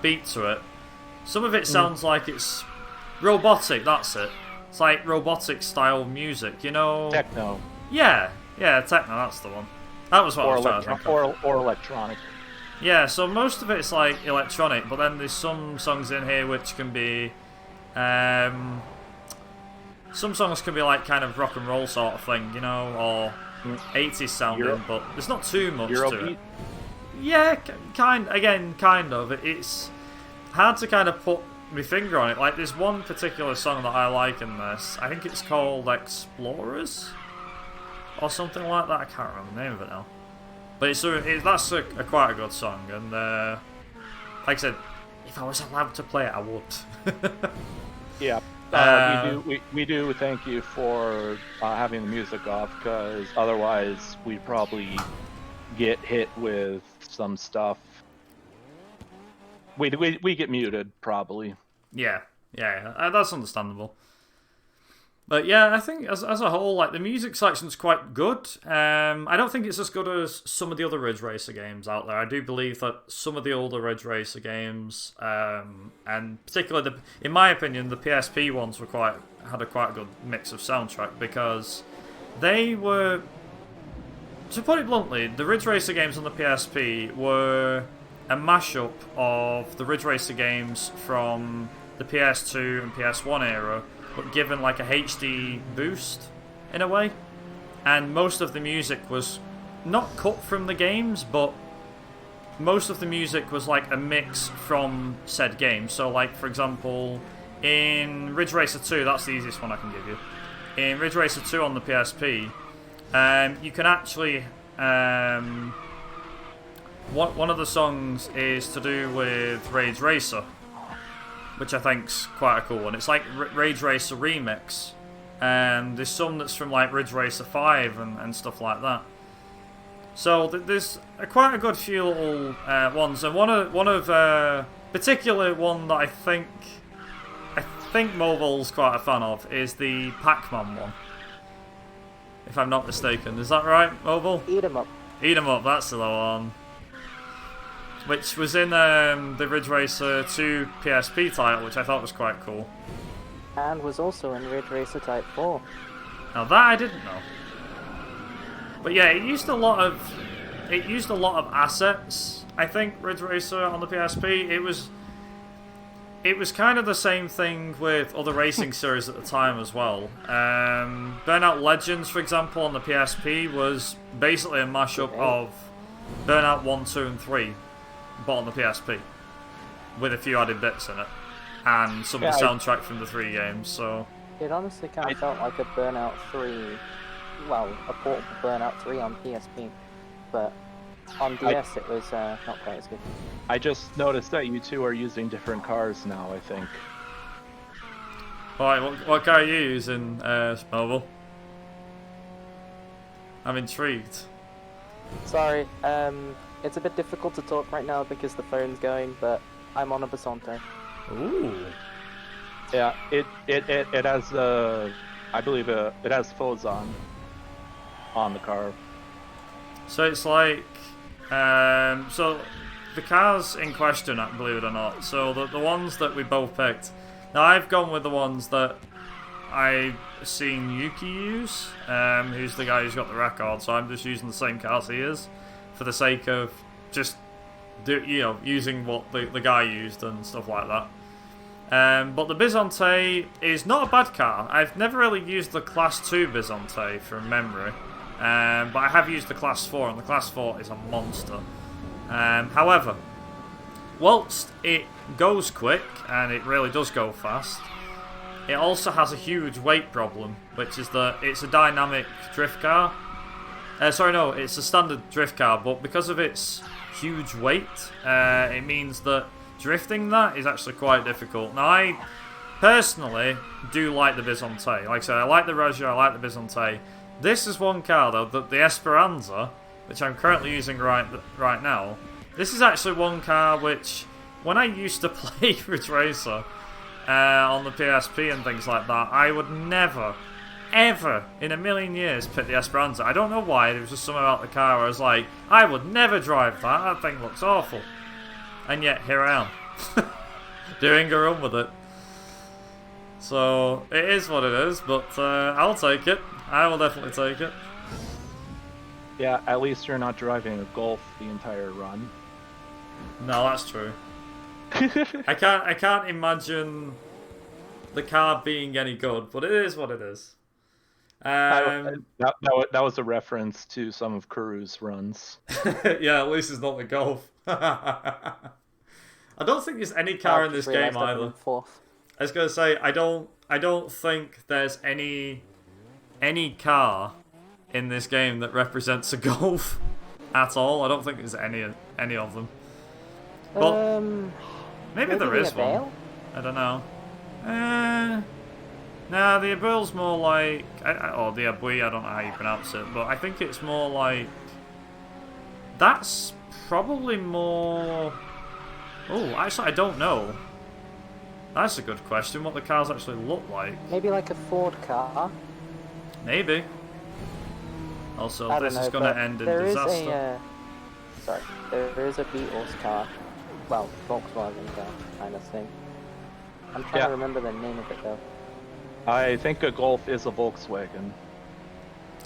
beat to it. Some of it sounds like it's robotic. That's it. It's like robotic style music. You know. Techno. Yeah, techno. That's the one. That was what I was trying to think of. Or electronic. Yeah. So most of it's like electronic, but then there's some songs in here which can be. Some songs can be like kind of rock and roll sort of thing, you know, or 80s sounding, but there's not too much to it. Yeah, kind of. It's hard to kind of put my finger on it. Like, there's one particular song that I like in this. I think it's called Explorers or something like that. I can't remember the name of it now. But that's quite a good song, and like I said, if I was allowed to play it, I would. Yeah. We do thank you for having the music off, because otherwise we'd probably get hit with some stuff. We get muted, probably. Yeah, that's understandable. But yeah, I think as a whole, like the music selection's quite good. I don't think it's as good as some of the other Ridge Racer games out there. I do believe that some of the older Ridge Racer games, and particularly in my opinion, the PSP ones had a quite good mix of soundtrack, because they were, to put it bluntly, the Ridge Racer games on the PSP were a mashup of the Ridge Racer games from the PS2 and PS1 era, but given like a HD boost in a way. And most of the music was not cut from the games, but most of the music was like a mix from said game. So like, for example, in Ridge Racer 2, that's the easiest one I can give you. In Ridge Racer 2 on the PSP, you can actually one of the songs is to do with Rage Racer, which I think's quite a cool one. It's like Rage Racer Remix, and there's some that's from like Ridge Racer 5 and stuff like that. So there's quite a good few little ones, and one of particular one that I think Mobile's quite a fan of is the Pac-Man one, if I'm not mistaken. Is that right, Mobile? Eat 'em up. Eat 'em up. That's the one. Which was in the Ridge Racer 2 PSP title, which I thought was quite cool. And was also in Ridge Racer Type 4. Now that I didn't know. But yeah, it used a lot of assets, I think, Ridge Racer on the PSP. it was kind of the same thing with other racing series at the time as well. Burnout Legends, for example, on the PSP was basically a mashup of Burnout 1, 2, and 3, but on the PSP, with a few added bits in it, and some of the soundtrack from the 3 games. So it honestly kind of felt like a Burnout 3, well, a portable Burnout 3 on PSP, but on DS it was not quite as good. I just noticed that you two are using different cars now, I think. Alright, what car are you using, Mobile? I'm intrigued. Sorry, it's a bit difficult to talk right now because the phone's going, but I'm on a Basante. Ooh. Yeah, it has I believe it has Fozon on the car. So it's like, so the cars in question, believe it or not, so the ones that we both picked, now I've gone with the ones that I've seen Yuki use, who's the guy who's got the record, so I'm just using the same cars he is, for the sake of just, using what the guy used and stuff like that. But the Bizante is not a bad car. I've never really used the Class 2 Bizante from memory. But I have used the Class 4, and the Class 4 is a monster. However, whilst it goes quick, and it really does go fast, it also has a huge weight problem, which is that it's a dynamic drift car. It's a standard drift car, but because of its huge weight, it means that drifting that is actually quite difficult. Now, I personally do like the Bizante. Like I said, I like the Roger, I like the Bizante. This is one car, though, the Esperanza, which I'm currently using right now. This is actually one car which, when I used to play Ridge Racer on the PSP and things like that, I would never, ever, in a million years, pick the Esperanza. I don't know why, there was just something about the car where I was like, I would never drive that thing looks awful. And yet, here I am, doing a run with it. So, it is what it is, but I'll take it. I will definitely take it. Yeah, at least you're not driving a Golf the entire run. No, that's true. I can't imagine the car being any good, but it is what it is. That was a reference to some of Kuru's runs. Yeah, at least it's not the Golf. I don't think there's any car in this game either. I was gonna say I don't think there's any car in this game that represents a Golf at all. I don't think there's any of them. But maybe there is one. I don't know. Nah, the Abul's more like, or the Abui, I don't know how you pronounce it, but I think it's more like, that's probably more, oh, actually I don't know. That's a good question, what the cars actually look like. Maybe like a Ford car. Maybe. Also, this is going to end in disaster. There is a Beatles car. Well, Volkswagen car kind of thing. I'm trying to remember the name of it though. I think a Golf is a Volkswagen.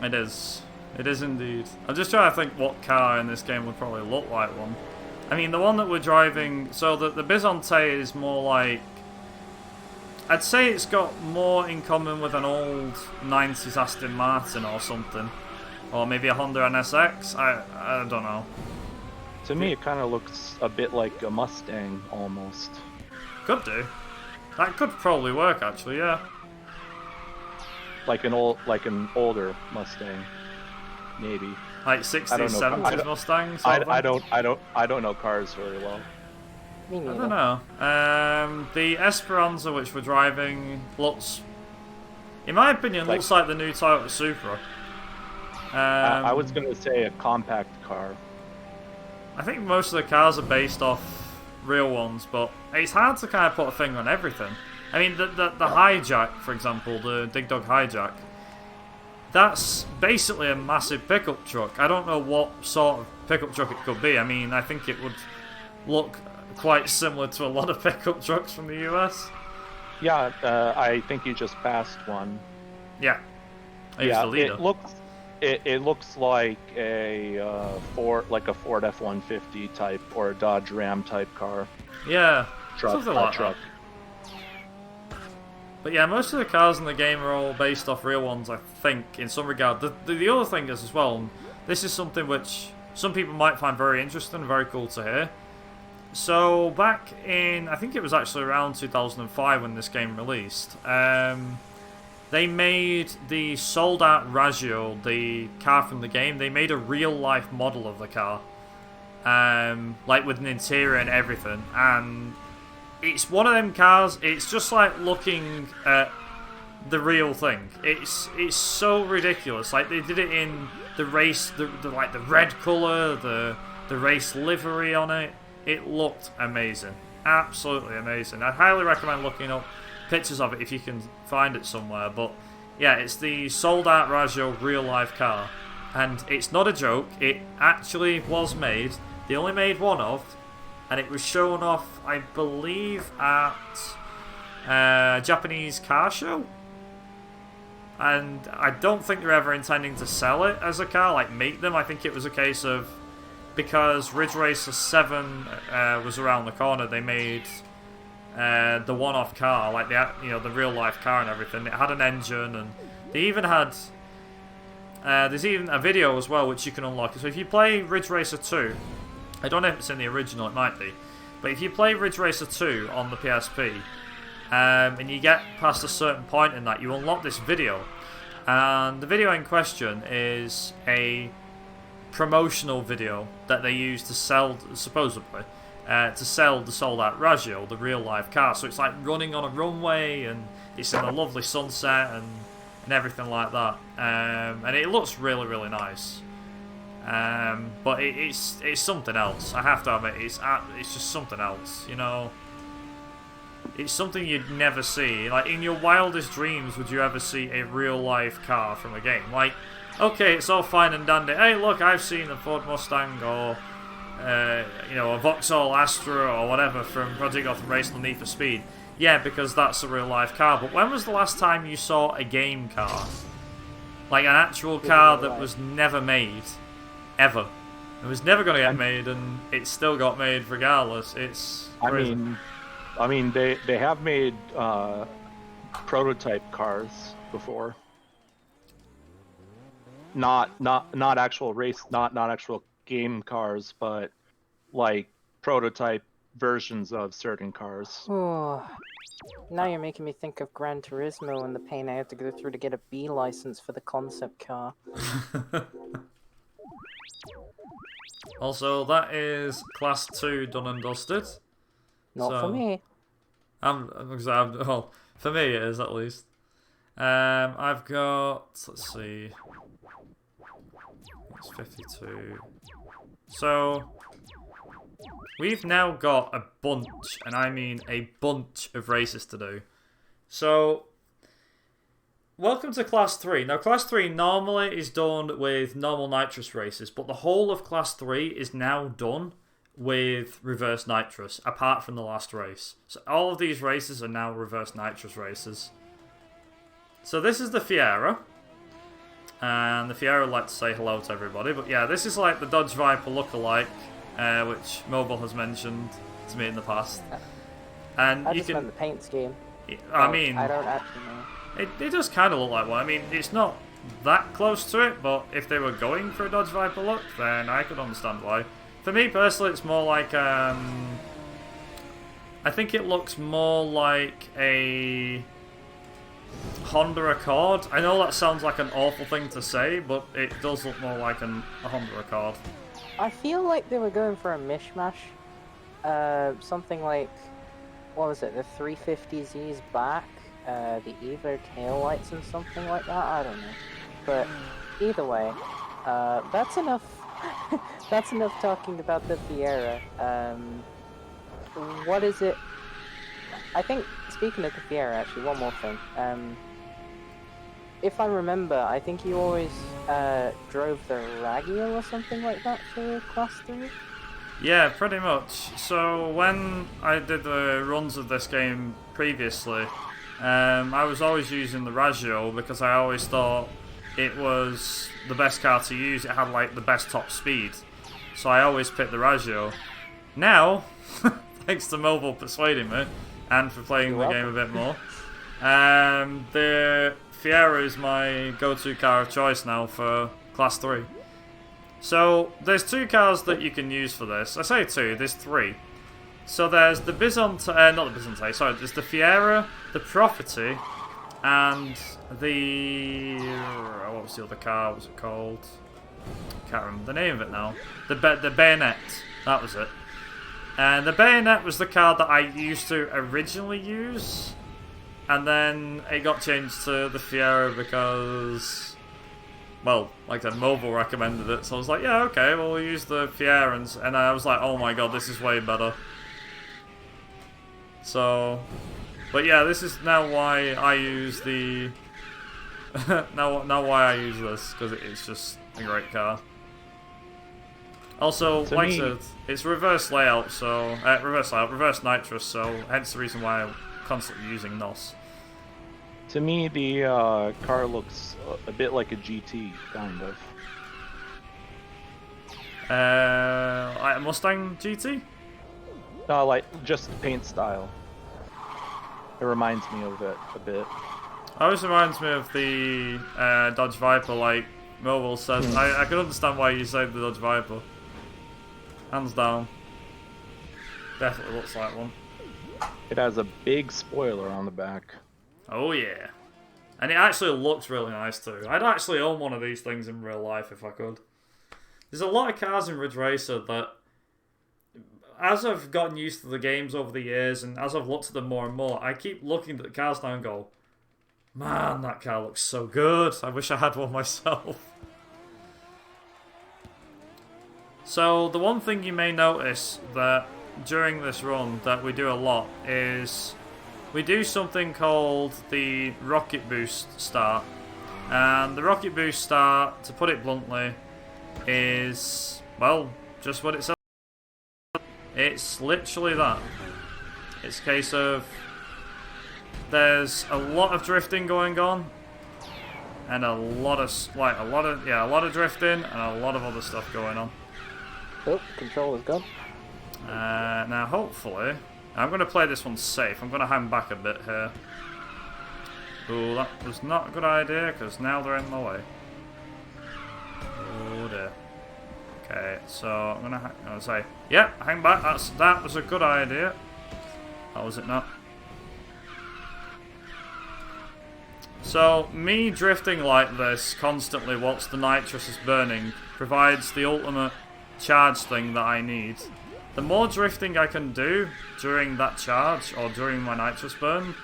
It is. It is indeed. I'm just trying to think what car in this game would probably look like one. I mean, the one that we're driving... So the Bizante is more like... I'd say it's got more in common with an old 90s Aston Martin or something. Or maybe a Honda NSX. I don't know. To me, it kind of looks a bit like a Mustang, almost. Could do. That could probably work, actually, yeah. Like an older Mustang, maybe. Like 60s, 70s Mustangs. I don't know cars very well. Me neither. I don't know. The Esperanza which we're driving looks, in my opinion, looks like the new Toyota Supra. I was gonna say a compact car. I think most of the cars are based off real ones, but it's hard to kind of put a finger on everything. I mean, the Hijack, for example, the Dig Dog Hijack, that's basically a massive pickup truck. I don't know what sort of pickup truck it could be. I mean, I think it would look quite similar to a lot of pickup trucks from the US. Yeah, I think you just passed one. Yeah. The leader. It looks like a Ford F-150 type or a Dodge Ram type car. Yeah. Truck. But yeah, most of the cars in the game are all based off real ones, I think, in some regard. The other thing is as well, and this is something which some people might find very interesting, very cool to hear. So back in, I think it was actually around 2005 when this game released, they made the sold-out Raggio, the car from the game. They made a real-life model of the car, like with an interior and everything. And it's one of them cars. It's just like looking at the real thing. It's so ridiculous. Like they did it in the race, the like the red color, the race livery on it. It looked amazing, absolutely amazing. I'd highly recommend looking up pictures of it if you can find it somewhere. But yeah, it's the sold-out Raggio real-life car, and it's not a joke. It actually was made. They only made one of, and it was shown off, I believe, at a Japanese car show. And I don't think they're ever intending to sell it as a car, like make them. I think it was a case of, because Ridge Racer 7 was around the corner, they made the one-off car, like the real-life car and everything. It had an engine, and they even had there's even a video as well which you can unlock. So if you play Ridge Racer 2, I don't know if it's in the original, it might be, but if you play Ridge Racer 2 on the PSP, and you get past a certain point in that, you unlock this video, and the video in question is a promotional video that they use to sell, supposedly, to sell the sold-out Raggio, the real-life car. So it's like running on a runway, and it's in a lovely sunset and everything like that. And it looks really, really nice. But it's something else. I have to admit, it's just something else. You know, it's something you'd never see. Like in your wildest dreams, would you ever see a real-life car from a game? Like, okay, it's all fine and dandy. Hey, look, I've seen a Ford Mustang or, a Vauxhall Astra or whatever from Project Gotham Racing or Need for Speed. Yeah, because that's a real-life car. But when was the last time you saw a game car? Like an actual car that was never made. Ever. It was never going to get made, and it still got made regardless. It's crazy. I mean, they have made prototype cars before. Not actual race, not actual game cars, but like prototype versions of certain cars. Oh, now you're making me think of Gran Turismo and the pain I have to go through to get a B license for the concept car. Also, that is Class 2 done and dusted. Not for me. Well, for me it is at least. I've got, let's see, it's 52. So, we've now got a bunch, and I mean a bunch of races to do. So, welcome to Class 3. Now, Class 3 normally is done with normal nitrous races, but the whole of Class 3 is now done with reverse nitrous, apart from the last race. So all of these races are now reverse nitrous races. So this is the Fiera. And the Fiera would like to say hello to everybody. But yeah, this is like the Dodge Viper lookalike, which Mobile has mentioned to me in the past. And I you just can... meant the paint scheme. I mean... I don't actually know. It does kind of look like one. I mean, it's not that close to it, but if they were going for a Dodge Viper look, then I could understand why. For me personally, it's more like, I think it looks more like a Honda Accord. I know that sounds like an awful thing to say, but it does look more like a Honda Accord. I feel like they were going for a mishmash. Something like, what was it, the 350Z's back, the Evo taillights and something like that? I don't know. But either way, that's enough. That's enough talking about the Fiera. What is it? I think, speaking of the Fiera, actually, one more thing. If I remember, I think you always drove the Raggio or something like that for Class 3? Yeah, pretty much. So when I did the runs of this game previously, I was always using the Raggio because I always thought it was the best car to use. It had like the best top speed. So I always picked the Raggio. Now, thanks to Mobile persuading me, and for playing the game a bit more, The Fiera is my go-to car of choice now for Class 3. So, there's 2 cars that you can use for this. I say 2, there's 3. So there's the Bizonte, not the Bizonte, sorry, there's the Fiera, the Property, and the... what was the other car? What was it called? Can't remember the name of it now. The Bayonet, that was it. And the Bayonet was the car that I used to originally use, and then it got changed to the Fiera because, well, like I said, Mobile recommended it, so I was like, yeah, okay, well, we'll use the Fiera, and I was like, oh my god, this is way better. So, but yeah, this is now why I use the, now why I use this, because it's just a great car. Also, like I said, it's reverse layout, so, reverse nitrous, so hence the reason why I'm constantly using NOS. To me, the car looks a bit like a GT, kind of. Like a Mustang GT? No, like, just the paint style. It reminds me of it a bit. Always reminds me of the Dodge Viper, like Mobile says. I can understand why you saved the Dodge Viper. Hands down. Definitely looks like one. It has a big spoiler on the back. Oh yeah. And it actually looks really nice too. I'd actually own one of these things in real life if I could. There's a lot of cars in Ridge Racer that, as I've gotten used to the games over the years, and as I've looked at them more and more, I keep looking at the cars now and go, man, that car looks so good. I wish I had one myself. So, the one thing you may notice that during this run that we do a lot is we do something called the Rocket Boost Start. And the Rocket Boost Start, to put it bluntly, is, well, just what it says. It's literally that. It's a case of there's a lot of drifting going on, and a lot of drifting and a lot of other stuff going on. Oh, controller's gone. Now, hopefully, I'm going to play this one safe. I'm going to hang back a bit here. Ooh, that was not a good idea because now they're in my way. Oh dear. Okay, so I'm gonna say, yeah, hang back. That was a good idea. How was it not? So me drifting like this constantly whilst the nitrous is burning provides the ultimate charge thing that I need. The more drifting I can do during that charge or during my nitrous burn,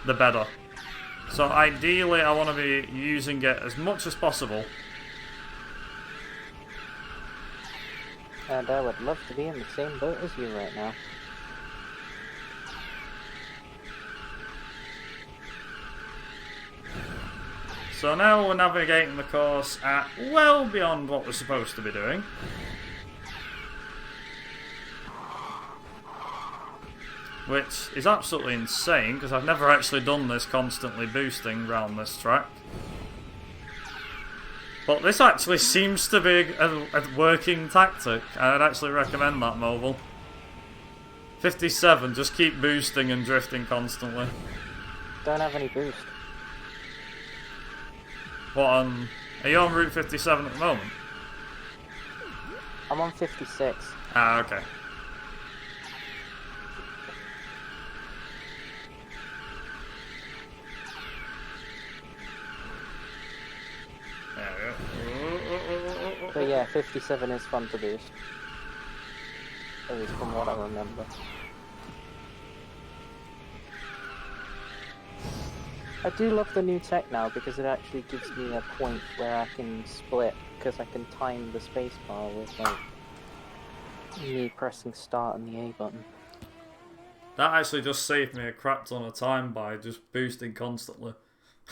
the better. So ideally, I want to be using it as much as possible. And I would love to be in the same boat as you right now. So now we're navigating the course at well beyond what we're supposed to be doing. Which is absolutely insane, because I've never actually done this constantly boosting around this track. But this actually seems to be a working tactic. I'd actually recommend that, Mobile. 57, just keep boosting and drifting constantly. Don't have any boost. What, are you on Route 57 at the moment? I'm on 56. Ah, okay. There we go. But yeah, 57 is fun to boost. At least from what I remember. I do love the new tech now because it actually gives me a point where I can split, because I can time the spacebar with like me pressing start and the A button. That actually just saved me a crap ton of time by just boosting constantly.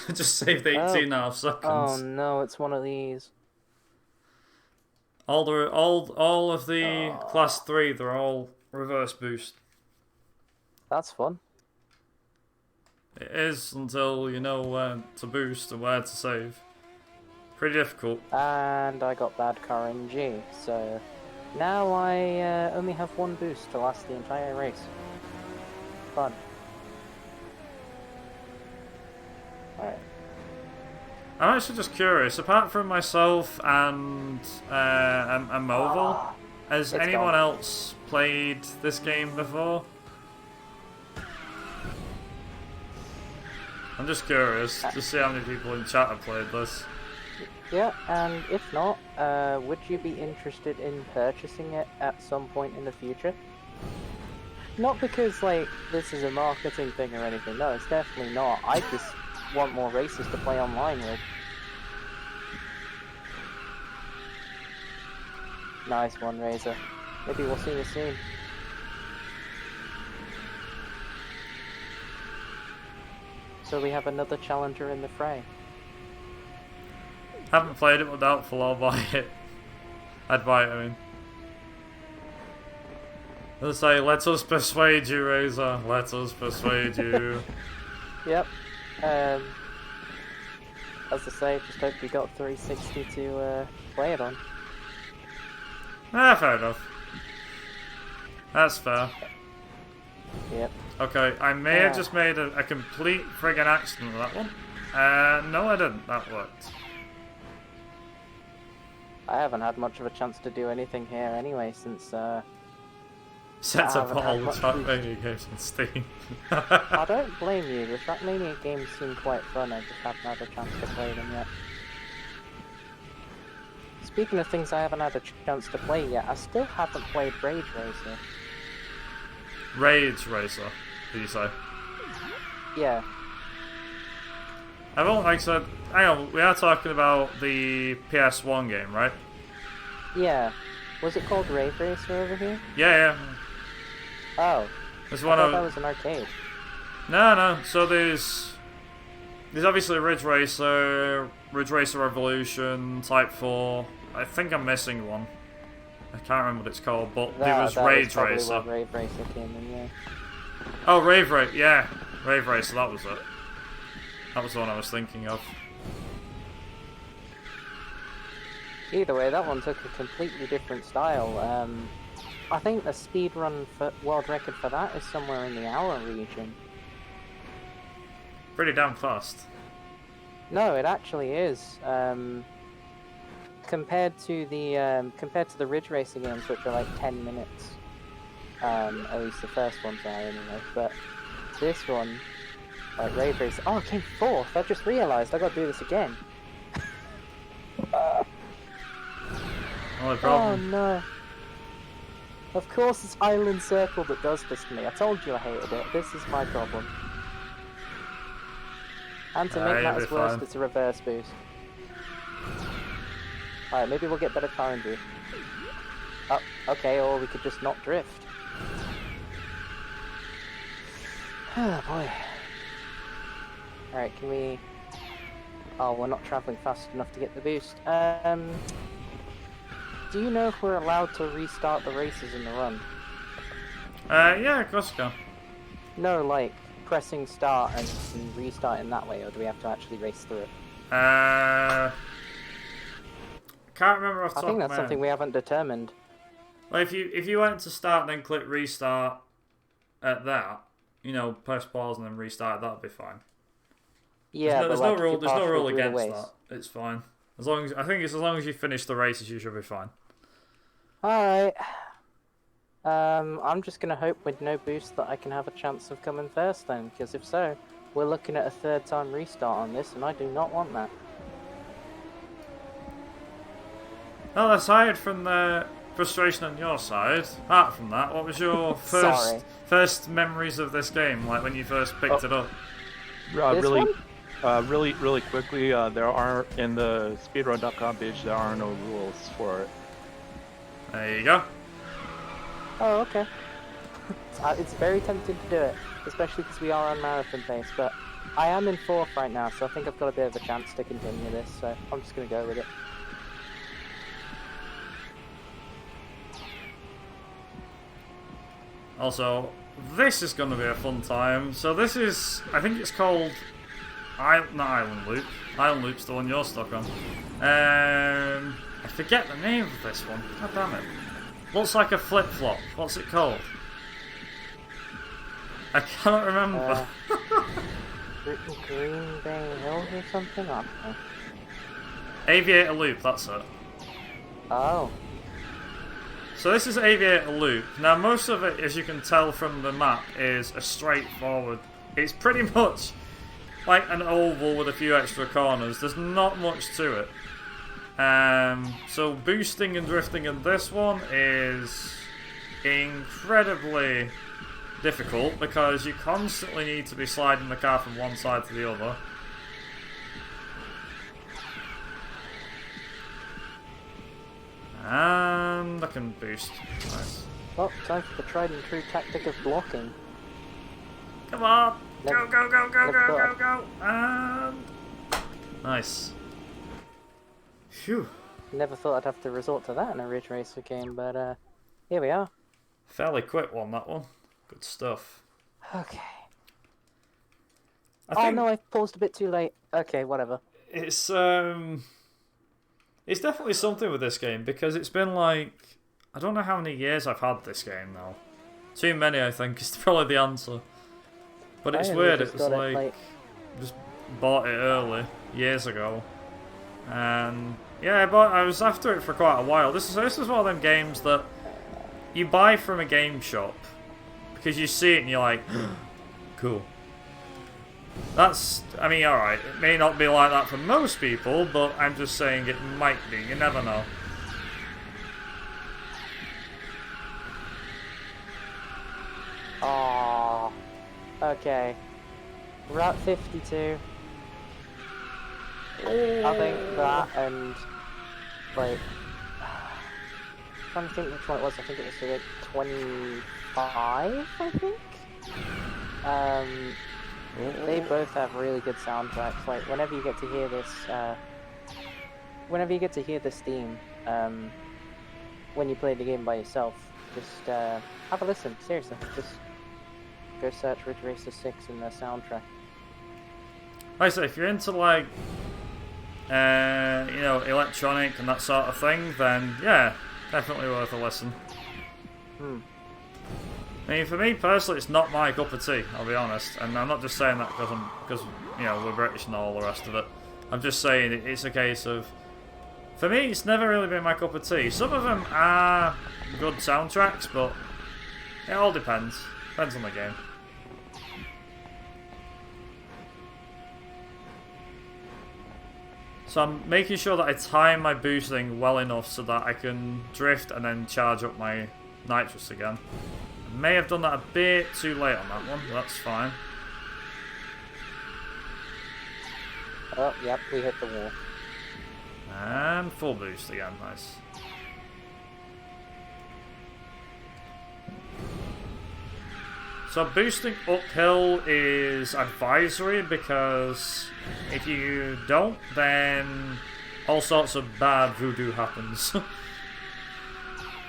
I just saved 18.5 seconds. Oh no, it's one of these. All of the class 3, they're all reverse boost. That's fun. It is until you know where to boost and where to save. Pretty difficult. And I got bad car NG, so now I only have one boost to last the entire race. Fun. Alright. I'm actually just curious, apart from myself and Mobile, has anyone else played this game before? I'm just curious to see how many people in chat have played this. Yeah, and if not, would you be interested in purchasing it at some point in the future? Not because, like, this is a marketing thing or anything, no, it's definitely not. I just want more races to play online with. Nice one, Razor. Maybe we'll see you soon. So we have another challenger in the fray. Haven't played it, but doubtful I'll buy it. I'd buy it, I mean. Let's say, let us persuade you, Razor. Let us persuade you. Yep. As I say, just hope you got 360 to play it on. Ah, fair enough. That's fair. Yep. Okay, I may have just made a complete friggin' accident with that one. No I didn't. That worked. I haven't had much of a chance to do anything here anyway since Sets up haven't had all the much Trackmania games on Steam. I don't blame you, the Trackmania games seem quite fun, I just haven't had a chance to play them yet. Speaking of things I haven't had a chance to play yet, I still haven't played Rage Racer. Rage Racer, did you say? Yeah. I've only, like I said, hang on, we are talking about the PS1 game, right? Yeah. Was it called Rage Racer over here? Yeah. Oh. There's I one thought of... that was an arcade. No. So there's obviously Ridge Racer, Ridge Racer Revolution, Type 4. I think I'm missing one. I can't remember what it's called, but there was Rage Racer. What Rave Racer came in, yeah. Oh, Rave Racer, yeah. Rave Racer, that was it. That was the one I was thinking of. Either way, that one took a completely different style. I think the speedrun for world record for that is somewhere in the hour region. Pretty damn fast. No, it actually is. Compared to the Ridge Racer games, which are like 10 minutes. At least the first ones are anyway. But this one, like Rave Racer. Oh, I came fourth. I just realised I got to do this again. Only problem. Oh no. Of course it's Island Circle that does this to me. I told you I hated it. This is my problem. And to make matters worse, it's a reverse boost. Alright, maybe we'll get better car and drift. Oh, okay, or we could just not drift. Oh boy. Alright, can we... Oh, we're not travelling fast enough to get the boost. Do you know if we're allowed to restart the races in the run? Yeah, of course you can. No, like, pressing start and restarting that way, or do we have to actually race through it? Can't remember off the top I think of that's my something head. we haven't determined. Well, if you went to start and then click restart at that, you know, press pause and then restart, that'd be fine. Yeah, there's but no like, rule through the against ways. that. It's fine. As long as you finish the races, you should be fine. Alright. I'm just gonna hope with no boost that I can have a chance of coming first then, because if so, we're looking at a third time restart on this, and I do not want that. Well, aside from the frustration on your side, apart from that, what was your first memories of this game, like when you first picked it up? Really quickly, there are, in the speedrun.com page, there are no rules for it. There you go. Oh, okay. It's very tempting to do it, especially because we are on marathon pace, but I am in fourth right now, so I think I've got a bit of a chance to continue this, so I'm just gonna go with it. Also, this is going to be a fun time. So this is, I think it's called, not Island Loop. Island Loop's the one you're stuck on. I forget the name of this one. God damn it. Looks like a flip-flop. What's it called? I cannot remember. Green Bay Hills or something? I don't know. Aviator Loop, that's it. Oh. So this is Aviator Loop. Now most of it, as you can tell from the map, is a straightforward. It's pretty much like an oval with a few extra corners. There's not much to it. So boosting and drifting in this one is incredibly difficult because you constantly need to be sliding the car from one side to the other. And I can boost. Nice. Well, time for the tried and true tactic of blocking. Come on! Never- Go! And... Nice. Phew. Never thought I'd have to resort to that in a Ridge Racer game, but here we are. Fairly quick one, that one. Good stuff. Okay. I Oh think no, I paused a bit too late. Okay, whatever. it's definitely something with this game because it's been like, I don't know how many years I've had this game now. Too many, I think, is probably the answer. But it's I only weird, just it was got it, like, just bought it early, years ago. And yeah, I was after it for quite a while. This is one of them games that you buy from a game shop because you see it and you're like, cool. That's, I mean, alright, it may not be like that for most people, but I'm just saying it might be, you never know. Oh. Okay. Route 52. I think that and like I'm trying to think which one it was. I think it was like 25, I think. They both have really good soundtracks. Like whenever you get to hear this theme, when you play the game by yourself, just have a listen. Seriously, just go search Ridge Racer 6 in the soundtrack. Like I say, if you're into like you know, electronic and that sort of thing, then yeah, definitely worth a listen. I mean, for me personally, it's not my cup of tea, I'll be honest, and I'm not just saying that because you know, we're British and all the rest of it. I'm just saying it's a case of, for me, it's never really been my cup of tea. Some of them are good soundtracks, but it all depends. Depends on the game. So I'm making sure that I time my boosting well enough so that I can drift and then charge up my nitrous again. I may have done that a bit too late on that one, but that's fine. Oh, yep, we hit the wall. And full boost again, nice. So boosting uphill is advisory because if you don't, then all sorts of bad voodoo happens.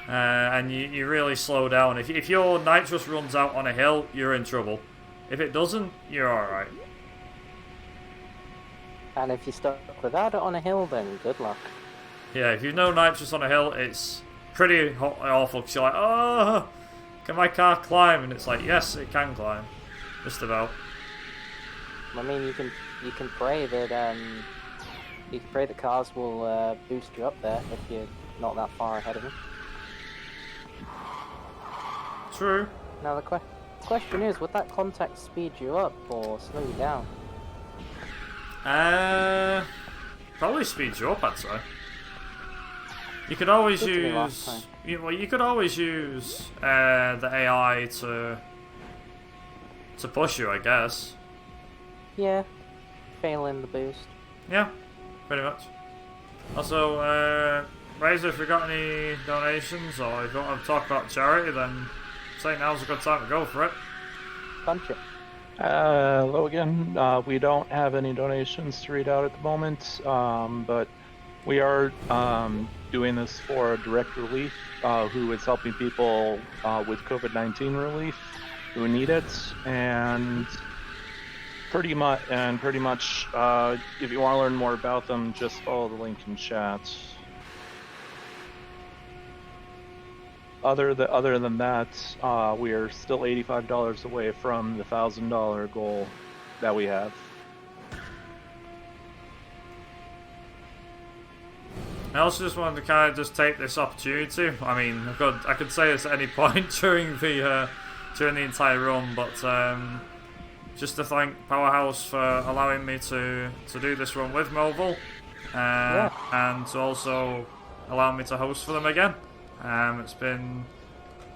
And you really slow down. If your nitrous runs out on a hill, you're in trouble. If it doesn't, you're alright. And if you're stuck without it on a hill, then good luck. Yeah, if you've no nitrous on a hill, it's pretty awful because you're like, oh, can my car climb? And it's like, yes, it can climb. Just about. I mean, you can pray that cars will boost you up there if you're not that far ahead of them. True. Now the question is, would that contact speed you up or slow you down? Probably speeds you up, I'd say. You could always use you could always use the AI to push you, I guess. Yeah, failing the boost. Yeah, pretty much. Also, Razor, if you got any donations or if you want to talk about charity, then say now's a good time to go for it. Punch it. Hello again. We don't have any donations to read out at the moment, but we are doing this for Direct Relief, who is helping people with COVID-19 relief who need it, and pretty much, if you want to learn more about them, just follow the link in chat. Other than that, we are still $85 away from the $1,000 goal that we have. I also just wanted to kind of just take this opportunity. I mean, I could say this at any point during the entire run, but just to thank Powerhouse for allowing me to do this run with Mobile, and to also allow me to host for them again. It's been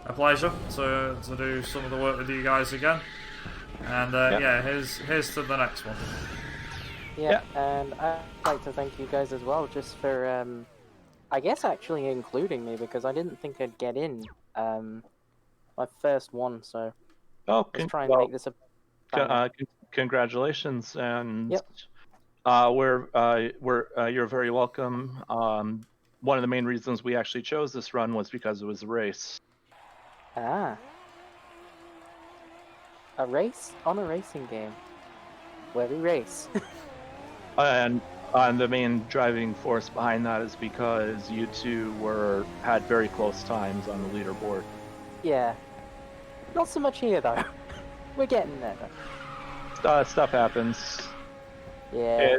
a pleasure to do some of the work with you guys again. And here's to the next one. Yeah, and I'd like to thank you guys as well, just for, I guess actually including me, because I didn't think I'd get in my first one, so let's try and make this a congratulations, and you're very welcome. One of the main reasons we actually chose this run was because it was a race. Ah. A race on a racing game where we race. And the main driving force behind that is because you two had very close times on the leaderboard. Yeah. Not so much here though. We're getting there though. Stuff happens. Yeah.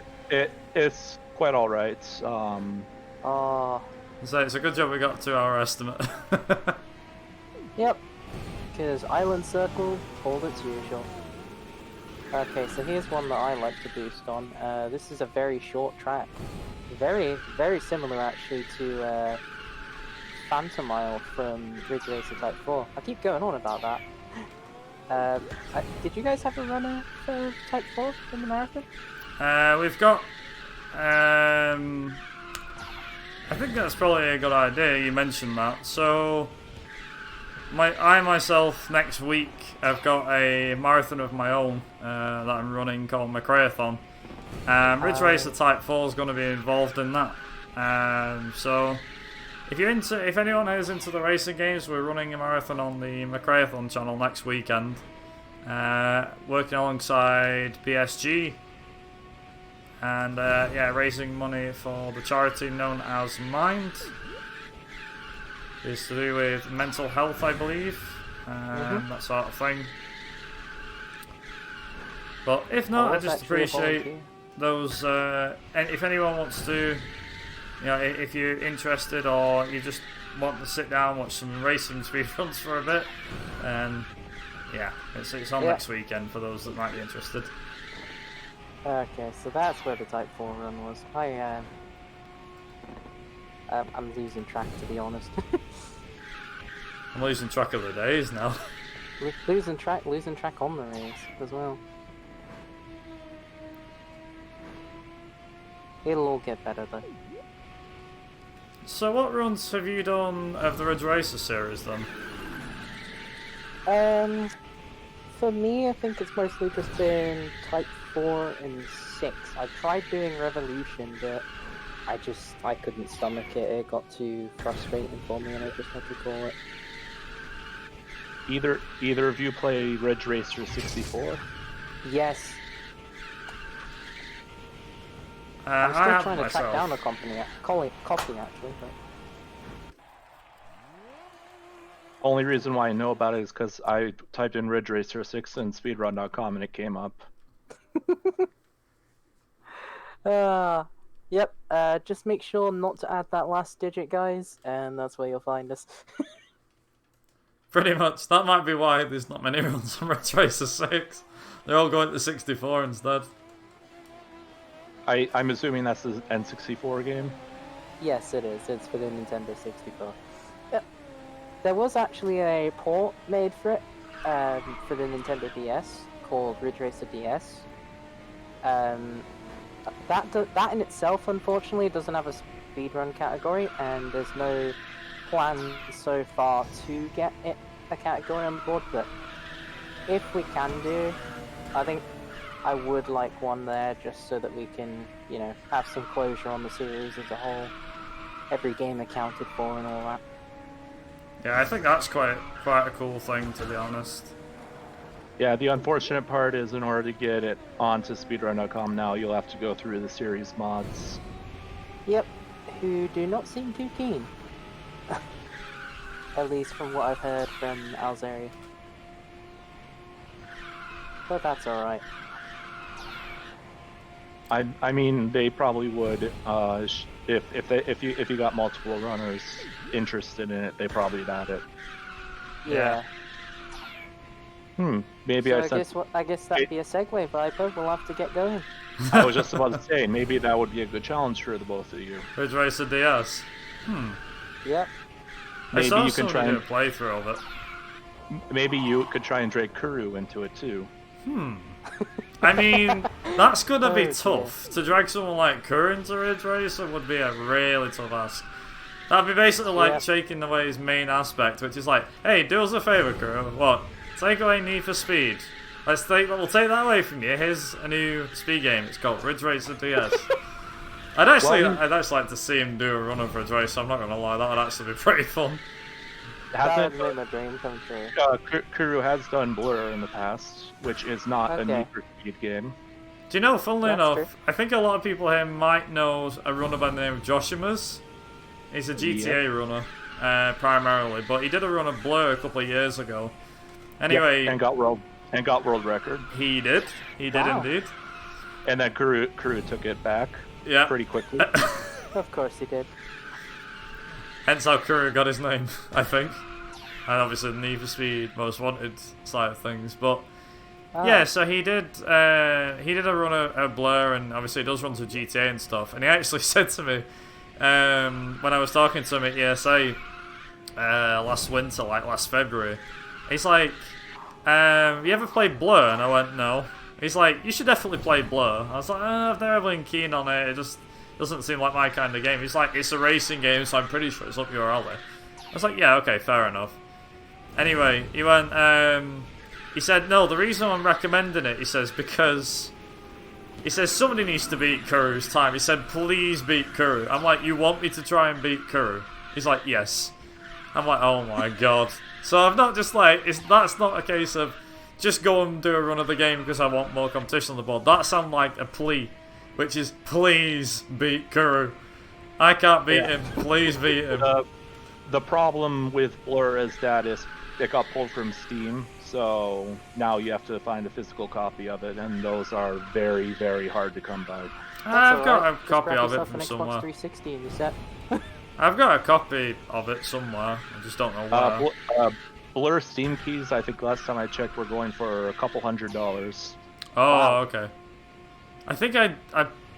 It's quite alright. So it's a good job we got to our estimate. Yep. Because Island Circle pulled its usual. Okay, so here's one that I like to boost on. This is a very short track. Very, very similar actually to Phantom Isle from Ridge Racer Type 4. I keep going on about that. Did you guys have a runner for Type 4 in the marathon? We've got... I think that's probably a good idea, you mentioned that. So... I myself next week have got a marathon of my own that I'm running called Macrathon. Ridge Racer Type 4 is going to be involved in that. So if anyone is into the racing games, we're running a marathon on the Macrathon channel next weekend. Working alongside PSG and raising money for the charity known as Mind. It's to do with mental health, I believe, that sort of thing. But if not, I just appreciate those. And if anyone wants to, if you're interested or you just want to sit down and watch some racing speedruns for a bit, it's on next weekend for those that might be interested. Okay, so that's where the Type 4 run was. I'm losing track, to be honest. I'm losing track of the days now. losing track on the race as well. It'll all get better though. So what runs have you done of the Ridge Racer series then? For me, I think it's mostly just been Type 4 and 6. I tried doing Revolution, but I couldn't stomach it. It got too frustrating for me, and I just had to call it. Either of you play Ridge Racer 64? Yes. I'm still trying to track down a copy actually. But... Only reason why I know about it is because I typed in Ridge Racer 6 in speedrun.com and it came up. Yep, just make sure not to add that last digit, guys, and that's where you'll find us. Pretty much. That might be why there's not many runs on Ridge Racer 6. They're all going to 64 instead. I'm assuming that's the N64 game? Yes, it is. It's for the Nintendo 64. Yep. There was actually a port made for it, for the Nintendo DS, called Ridge Racer DS. That in itself, unfortunately, doesn't have a speedrun category, and there's no plan so far to get it a category on board, but if we can do, I think I would like one there just so that we can, have some closure on the series as a whole. Every game accounted for and all that. Yeah, I think that's quite a cool thing, to be honest. Yeah, the unfortunate part is in order to get it onto speedrun.com now, you'll have to go through the series mods. Yep, who do not seem too keen. At least from what I've heard from Alzeria. But that's alright. I mean, they probably would. If you got multiple runners interested in it, they probably would add it. Yeah. Maybe So I guess that'd be a segue, Viper. We'll have to get going. I was just about to say, maybe that would be a good challenge for the both of you. Ridge Racer DS. Yep. Maybe you can try do a and playthrough of it. maybe you could try and drag Kuru into it too. I mean, that's gonna be Oh, tough. To drag someone like Kuru into Ridge Racer would be a really tough ask. That'd be basically like taking away his main aspect, which is like, hey, do us a favour, Kuru. What? Take away Need for Speed. We'll take that away from you. Here's a new speed game. It's called Ridge Racer DS. I'd actually like to see him do a run of Ridge Racer. I'm not gonna lie, that would actually be pretty fun. That would make my dream come true. Kuru has done Blur in the past, which is not a Need for Speed game. Do you know, funnily That's enough, true. I think a lot of people here might know a runner by the name of Joshimus. He's a GTA runner, primarily, but he did a run of Blur a couple of years ago. Anyway, and got world record. He did indeed. And then Kuru took it back pretty quickly. Of course he did. Hence how Kuru got his name, I think. And obviously the Need for Speed Most Wanted side of things. But yeah, so he did a run of Blur, and obviously he does run to GTA and stuff. And he actually said to me, when I was talking to him at ESA last winter, like last February, he's like, you ever played Blur? And I went, no. He's like, you should definitely play Blur. I was like, I've never been keen on it. It just doesn't seem like my kind of game. He's like, it's a racing game, so I'm pretty sure it's up your alley. I was like, yeah, okay, fair enough. Anyway, he went, he said, no, the reason I'm recommending it, he says, because he says somebody needs to beat Kuru's time. He said, please beat Kuru. I'm like, you want me to try and beat Kuru? He's like, yes. I'm like, oh my god. So I'm not just like, that's not a case of just go and do a run of the game because I want more competition on the board. That sounds like a plea, which is, please beat Kuru. I can't beat him. Please beat him. The problem with Blur is that it got pulled from Steam, so now you have to find a physical copy of it, and those are very, very hard to come by. I've got a Just copy grab of it yourself from an somewhere. Xbox 360 and you're set. I've got a copy of it somewhere. I just don't know where. Blur Steam keys, I think last time I checked, were going for a couple $100. Oh, okay. I think I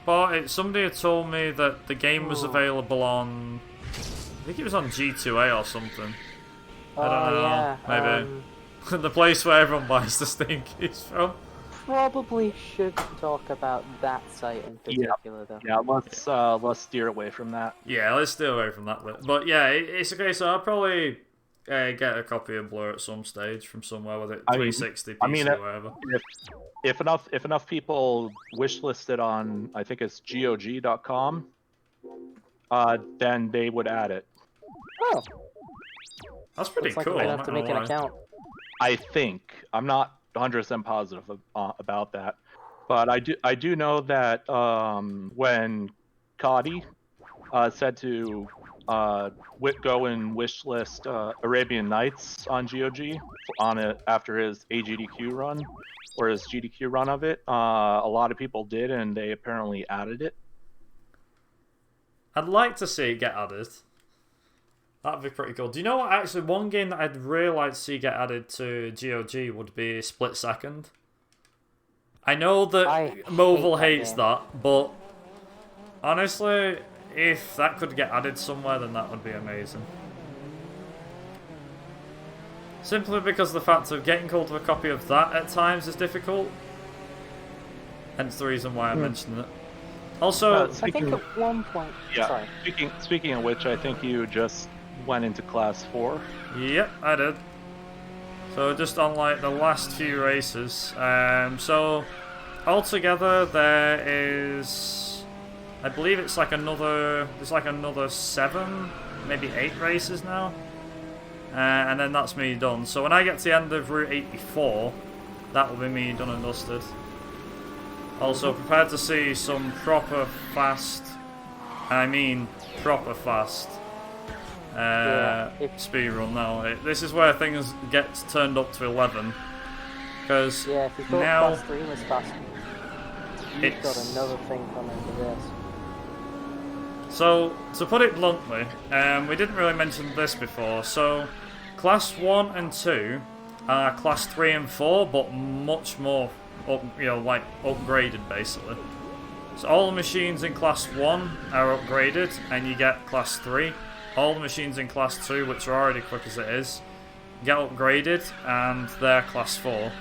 bought it. Somebody had told me that the game was available on, I think it was on G2A or something. I don't know. Yeah. Maybe. The place where everyone buys the Steam keys from. Probably shouldn't talk about that site in particular, though. Yeah, let's steer away from that. Yeah, let's stay away from that bit. But yeah, it's okay. So I'll probably get a copy of Blur at some stage from somewhere, whether it's 360, PC, or whatever. If enough people wishlist it on, I think it's GOG.com, then they would add it. Oh, that's pretty looks like cool. we might have to make an account. I think. I'm not 100% positive about that, but I do know that when Cody said to go and wishlist Arabian Nights on GOG on it after his AGDQ run, or his GDQ run of it, a lot of people did, and they apparently added it. I'd like to see it get added. That'd be pretty cool. Do you know what? Actually, one game that I'd really like to see get added to GOG would be Split Second. I know that Mobile hates that, but honestly, if that could get added somewhere, then that would be amazing. Simply because the fact of getting hold of a copy of that at times is difficult. Hence the reason why I mentioned it. Also, I think at one point... Yeah, Sorry. speaking of which, I think you just went into Class 4. Yep, I did. So just on like the last few races. So altogether there is, I believe it's like another, there's like another 7, maybe 8 races now. And then that's me done. So when I get to the end of Route 84, that will be me done and dusted. Also prepared to see some proper fast, and I mean proper fast, speed run now. This is where things get turned up to 11. Because yeah, if you thought now... Class 3 was fast. You've got another thing coming to this. So, to put it bluntly, we didn't really mention this before, so Class 1 and 2 are Class 3 and 4, but much more, upgraded, basically. So all the machines in Class 1 are upgraded, and you get Class 3. All the machines in Class 2, which are already quick as it is, get upgraded, and they're Class 4.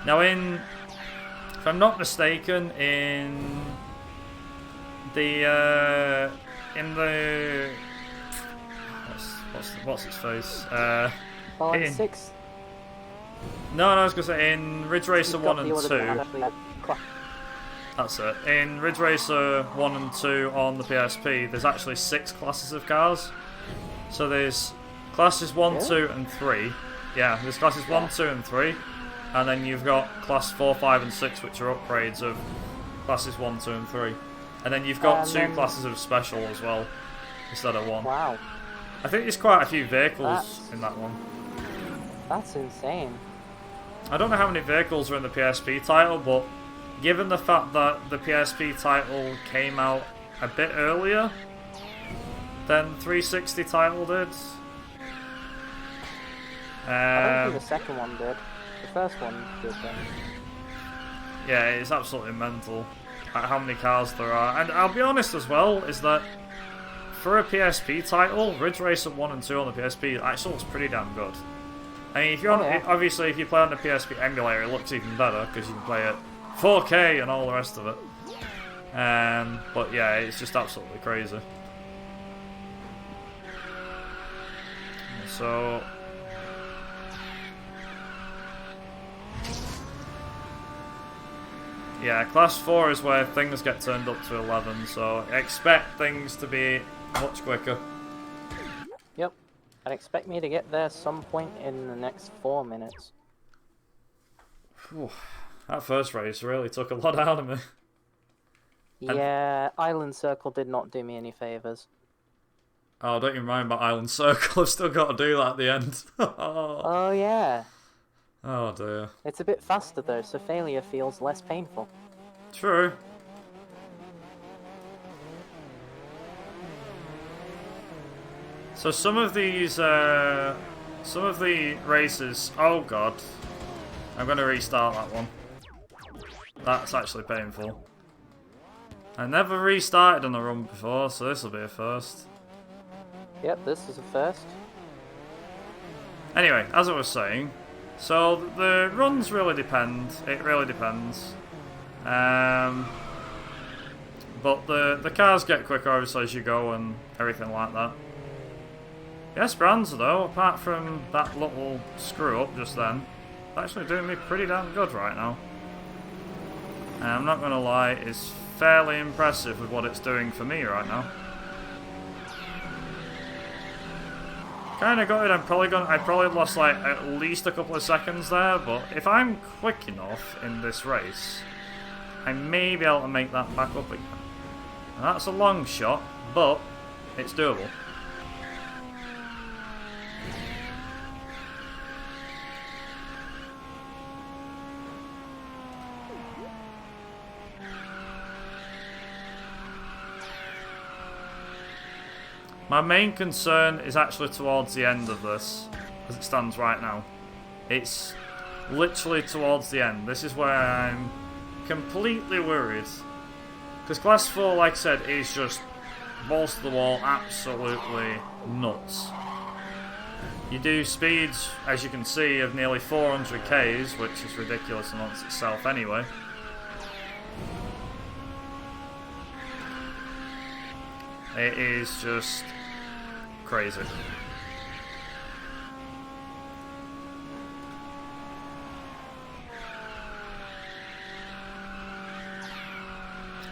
Now if I'm not mistaken, in the what's its face? Balance 6. No, I was gonna say in Ridge Racer 1 and 2. That's it. In Ridge Racer 1 and 2 on the PSP, there's actually 6 classes of cars. So there's classes 1, 2, and 3. Yeah, there's classes 1, 2, and 3. And then you've got class 4, 5, and 6, which are upgrades of classes 1, 2, and 3. And then you've got 2 classes of special as well, instead of 1. Wow. I think there's quite a few vehicles in that one. That's insane. I don't know how many vehicles are in the PSP title, but given the fact that the PSP title came out a bit earlier than 360 title did. I don't think the second one did. The first one did then. Yeah, it's absolutely mental how many cars there are. And I'll be honest as well, is that for a PSP title, Ridge Racer 1 and 2 on the PSP actually looks pretty damn good. I mean, if you're obviously if you play on the PSP emulator, it looks even better because you can play it 4K and all the rest of it. But yeah, it's just absolutely crazy. So yeah, Class 4 is where things get turned up to 11, so expect things to be much quicker. Yep. I'd expect me to get there some point in the next 4 minutes. Whew. That first race really took a lot out of me. Yeah, Island Circle did not do me any favours. Oh, don't you mind about Island Circle, I've still got to do that at the end. Oh yeah. Oh dear. It's a bit faster though, so failure feels less painful. True. So some of these, some of the races, oh god. I'm going to restart that one. That's actually painful. I never restarted on a run before, so this will be a first. Yep, this is a first. Anyway, as I was saying, so the runs really depend. It really depends. But the cars get quicker obviously as you go and everything like that. The Esperanza though, apart from that little screw up just then, it's actually doing me pretty damn good right now. And I'm not gonna lie, it's fairly impressive with what it's doing for me right now. Kinda gutted, I probably lost like at least a couple of seconds there, but if I'm quick enough in this race, I may be able to make that back up again. And that's a long shot, but it's doable. My main concern is actually towards the end of this, as it stands right now. It's literally towards the end. This is where I'm completely worried. Because Class 4, like I said, is just balls to the wall, absolutely nuts. You do speeds, as you can see, of nearly 400 Ks, which is ridiculous amongst itself anyway. It is just crazy.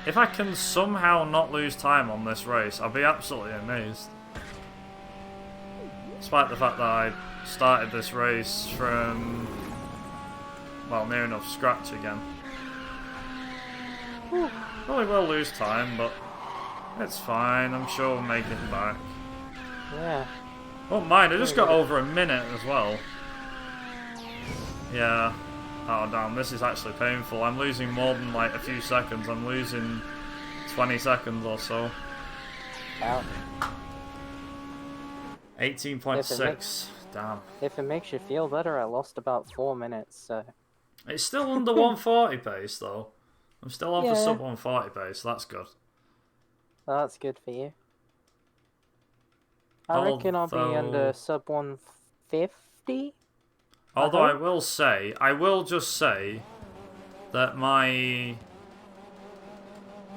If I can somehow not lose time on this race, I'll be absolutely amazed. Despite the fact that I started this race from, well, near enough scratch again. Whew, probably will lose time, but it's fine. I'm sure we'll make it back. Yeah. Oh mind, I just got over a minute as well. Yeah. Oh damn, this is actually painful. I'm losing more than like a few seconds. I'm losing 20 seconds or so. Ouch. 18.6. Damn. If it makes you feel better, I lost about 4 minutes, so... It's still under 140 pace though. I'm still on for Yeah. sub 140 pace, so that's good. Well, that's good for you. I reckon I'll be under sub 150. Although I will just say that my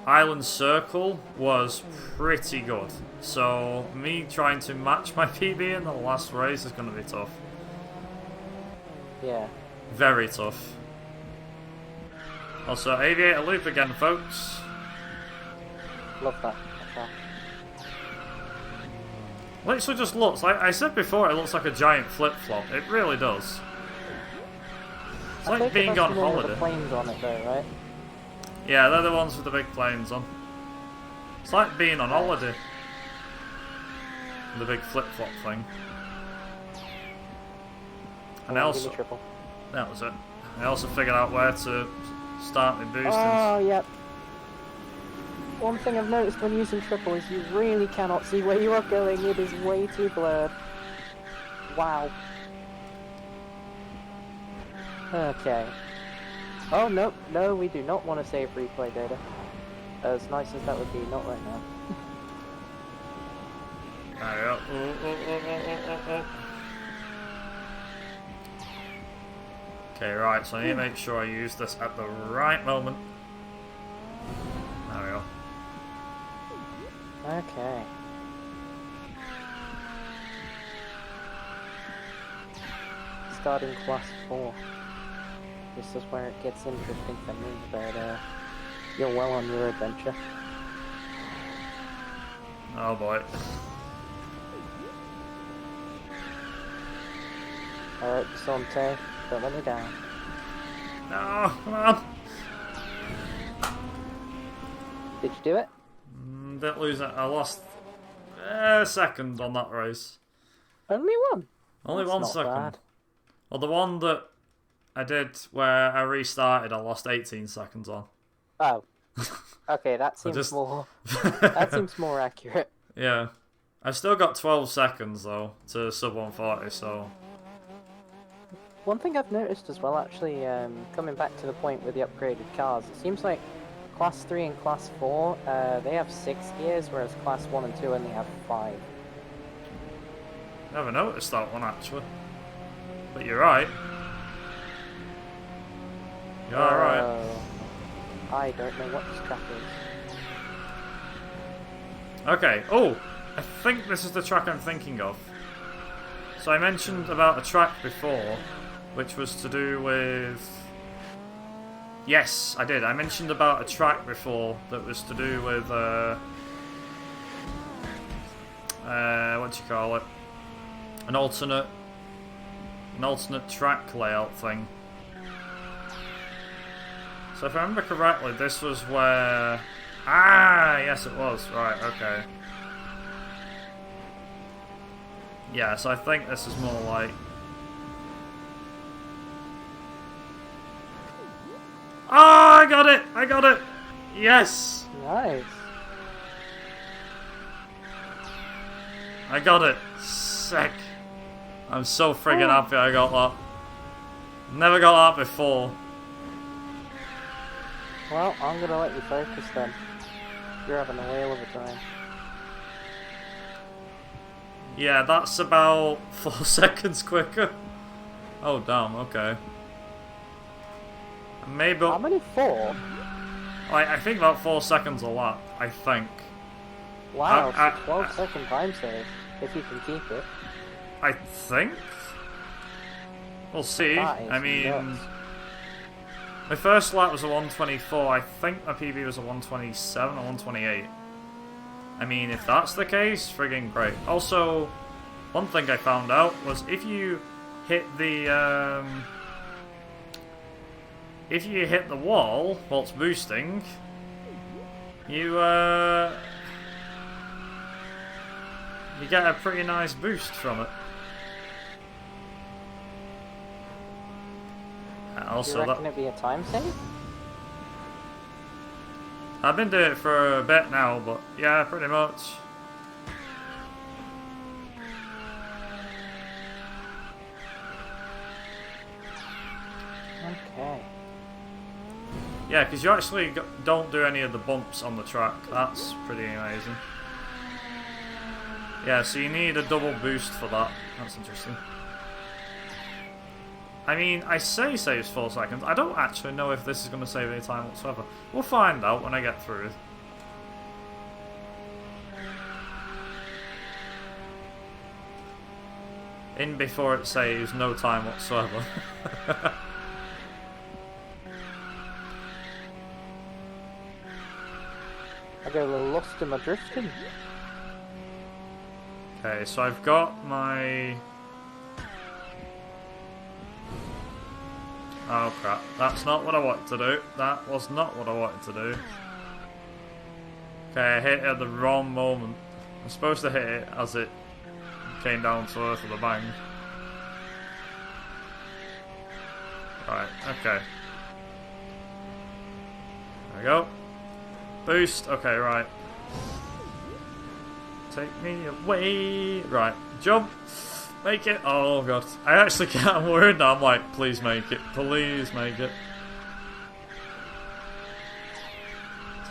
island circle was pretty good. So me trying to match my PB in the last race is going to be tough. Yeah. Very tough. Also, Aviator Loop again, folks. Love that. Okay. Literally just looks, like I said before, it looks like a giant flip-flop. It really does. It's I like think being that's on the one with holiday. the planes on it though, right? Yeah, they're the ones with the big planes on. It's like being on holiday. The big flip-flop thing. And I Give also... me triple. That was it. I also figured out where to start my boostings. Oh, yep. One thing I've noticed when using triple is you really cannot see where you are going. It is way too blurred. Wow. Okay. Oh, no, no, we do not want to save replay data. As nice as that would be, not right now. There we go. Oh. Okay, right, so I need to make sure I use this at the right moment. There we go. Okay. Starting class 4. This is where it gets interesting for me, but you're well on your adventure. Oh boy. Alright, Sante, don't let me down. No, come on. Did you do it? Didn't lose it. I lost a second on that race. Only one? Only That's 1 not second. bad. Well, the one that I did where I restarted, I lost 18 seconds on. Oh. Okay, that seems more... that seems more accurate. Yeah. I've still got 12 seconds, though, to sub 140, so... One thing I've noticed as well, actually, coming back to the point with the upgraded cars, it seems like Class 3 and Class 4, they have 6 gears, whereas Class 1 and 2 only have 5. Never noticed that one, actually. But you're right. You're right. I don't know what this track is. Okay. Oh! I think this is the track I'm thinking of. So I mentioned about a track before, which was to do with... Yes, I did. I mentioned about a track before that was to do with, what do you call it? An alternate track layout thing. So if I remember correctly, this was where... Ah, yes it was. Right, okay. Yeah, so I think this is more like... Oh, I got it! I got it! Yes! Nice. I got it. Sick. I'm so friggin' happy I got that. Never got that before. Well, I'm gonna let you focus then. You're having a whale of a time. Yeah, that's about 4 seconds quicker. Oh, damn, okay. Maybe... How many? 4? I think about 4 seconds a lap, I think. Wow, it's a 12-second time save, if you can keep it. I think? We'll see. I mean... Nuts. My first lap was a 124, I think my PB was a 127 or 128. I mean, if that's the case, friggin' great. Also, one thing I found out was if you hit the, if you hit the wall while it's boosting, you get a pretty nice boost from it. Do you Also, reckon it'd be a time save? I've been doing it for a bit now, but yeah, pretty much. Okay. Yeah, because you actually don't do any of the bumps on the track. That's pretty amazing. Yeah, so you need a double boost for that. That's interesting. I mean, I say saves 4 seconds. I don't actually know if this is going to save any time whatsoever. We'll find out when I get through it. In before it saves, no time whatsoever. I get a little lost in my drifting. Okay, so I've got my... Oh crap, that's not what I wanted to do. That was not what I wanted to do. Okay, I hit it at the wrong moment. I'm supposed to hit it as it came down to earth with a bang. Right, okay. There we go. Boost, okay, right. Take me away. Right, jump. Make it. Oh god. I actually can't. I'm worried now. I'm like, please make it. Please make it.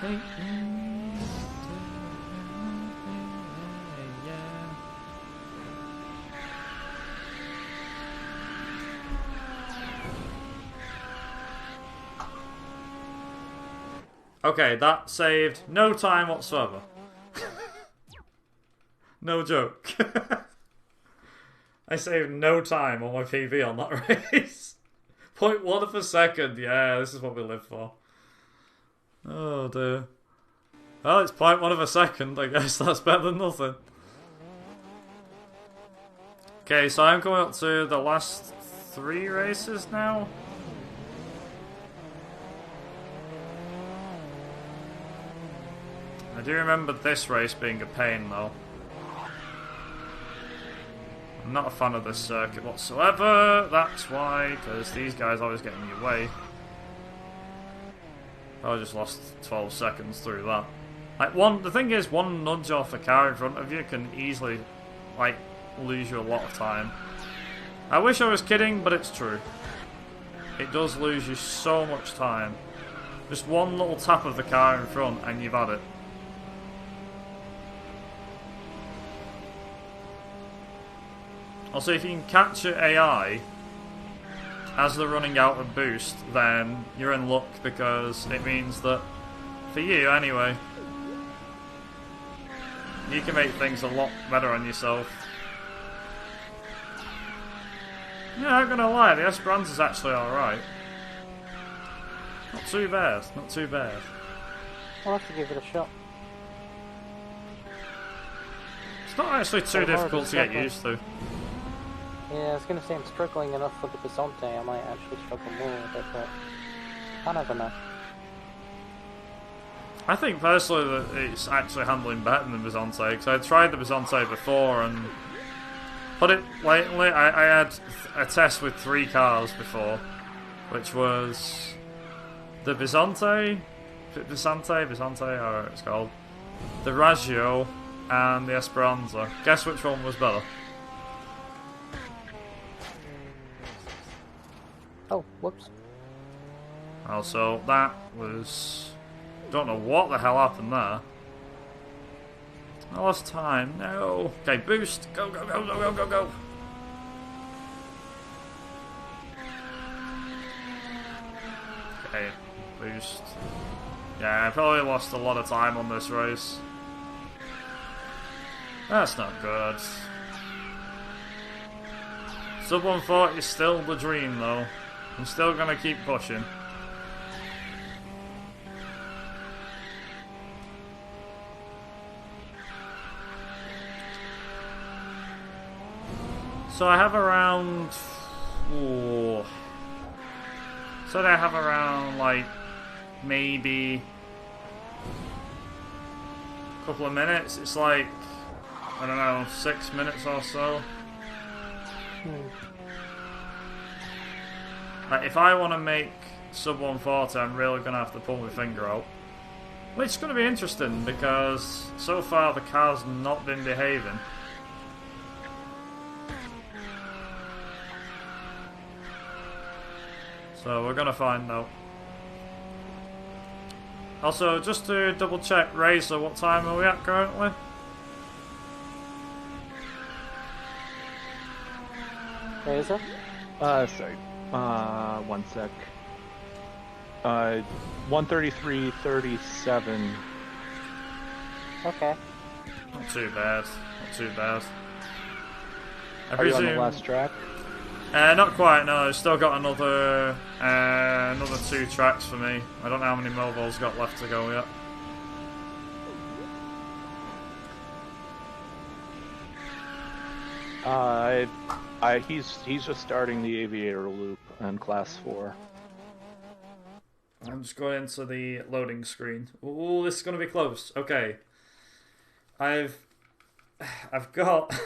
Take me. Okay, that saved no time whatsoever. No joke. I saved no time on my PB on that race. 0.1 of a second. Yeah, this is what we live for. Oh dear. Well, it's 0.1 of a second. I guess that's better than nothing. Okay, so I'm going up to the last 3 races now. I do remember this race being a pain though. I'm not a fan of this circuit whatsoever. That's why, because these guys always get in your way. I just lost 12 seconds through that. Like the thing is, one nudge off a car in front of you can easily, like, lose you a lot of time. I wish I was kidding, but it's true. It does lose you so much time. Just one little tap of the car in front and you've had it. Also, if you can catch your AI as they're running out of boost, then you're in luck because it means that, for you anyway, you can make things a lot better on yourself. Yeah, I'm not gonna lie, the Esperanza's actually alright. Not too bad, not too bad. I'll have to give it a shot. It's not actually too difficult to get used to. Yeah, I was gonna say I'm struggling enough with the Bizonte, I might actually struggle more with it, but I never know. I think personally that it's actually handling better than the Bizonte, because I tried the Bizonte before and put it lately. I had a test with 3 cars before, which was the Bizonte, or it's called, the Raggio, and the Esperanza. Guess which one was better? Oh, whoops. Also, that was... Don't know what the hell happened there. I lost time. No. Okay, boost. Go, go, go, go, go, go, go. Okay, boost. Yeah, I probably lost a lot of time on this race. That's not good. Sub 140 is still the dream, though. I'm still gonna keep pushing. So I have around... Ooh. So I have around, like, maybe a couple of minutes. It's like, I don't know, 6 minutes or so. Like, if I want to make sub 140, I'm really going to have to pull my finger out. Which is going to be interesting, because so far the car's not been behaving. So we're going to find out. Also, just to double check, Razor, what time are we at currently? Razor? Sorry. 1 sec. 133.37. Okay. Not too bad. Not too bad. Are you on the last track? Not quite, no. I've still got another 2 tracks for me. I don't know how many mobiles got left to go yet. He's just starting the Aviator Loop on Class 4. I'm just going into the loading screen. Ooh, this is going to be close. Okay. I've got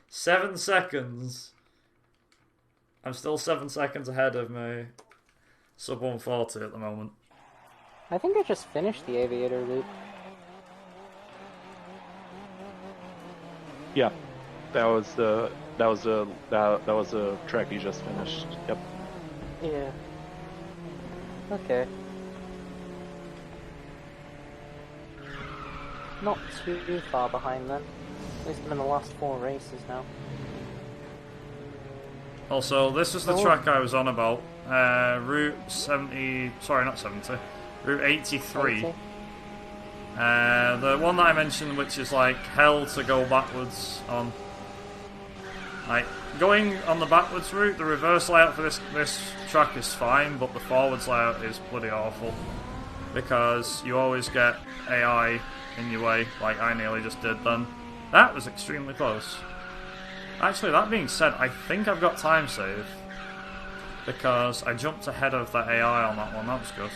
7 seconds. I'm still 7 seconds ahead of my sub 140 at the moment. I think I just finished the Aviator Loop. Yeah, that was the track you just finished. Yep. Yeah. Okay. Not too far behind then. At least I'm in the last 4 races now. Also, this is the track I was on about. Route 70... Sorry, not 70. Route 83. 80? The one that I mentioned, which is like hell to go backwards on. Like, going on the backwards route, the reverse layout for this track is fine, but the forwards layout is bloody awful. Because you always get AI in your way, like I nearly just did then. That was extremely close. Actually, that being said, I think I've got time save. Because I jumped ahead of that AI on that one, that was good.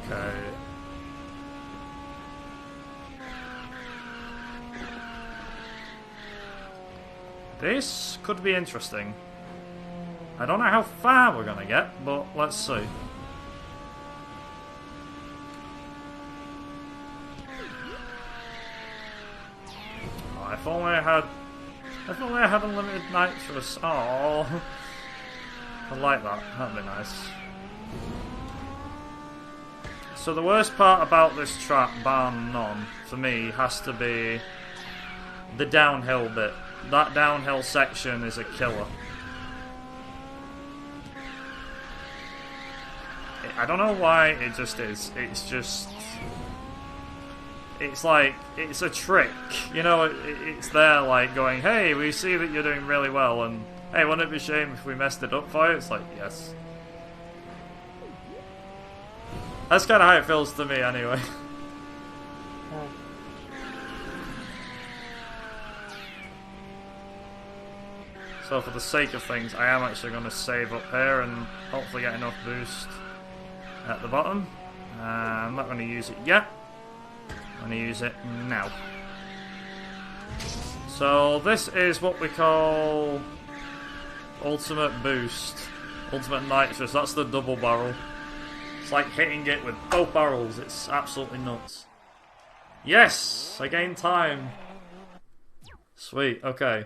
Okay. This could be interesting. I don't know how far we're gonna get, but let's see. Oh, if only I had unlimited nitrous. Oh, I'd like that. That'd be nice. So the worst part about this track, bar none, for me, has to be the downhill bit. That downhill section is a killer. I don't know why, it just is. It's just... It's like, it's a trick. You know, it's there like going, hey, we see that you're doing really well, and hey, wouldn't it be a shame if we messed it up for you? It's like, yes. That's kind of how it feels to me, anyway. So for the sake of things, I am actually going to save up here and hopefully get enough boost at the bottom. I'm not going to use it yet. I'm going to use it now. So this is what we call ultimate boost. Ultimate nitrous, that's the double barrel. It's like hitting it with both barrels, it's absolutely nuts. Yes! I gained time. Sweet, okay.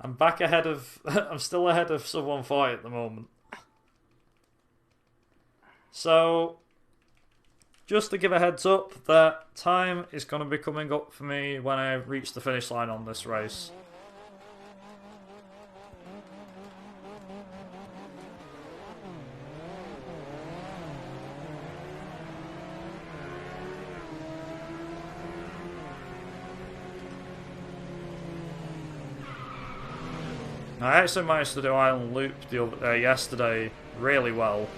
I'm back ahead of... I'm still ahead of sub 140 at the moment. So, just to give a heads up, that time is going to be coming up for me when I reach the finish line on this race. I actually managed to do Island Loop yesterday really well,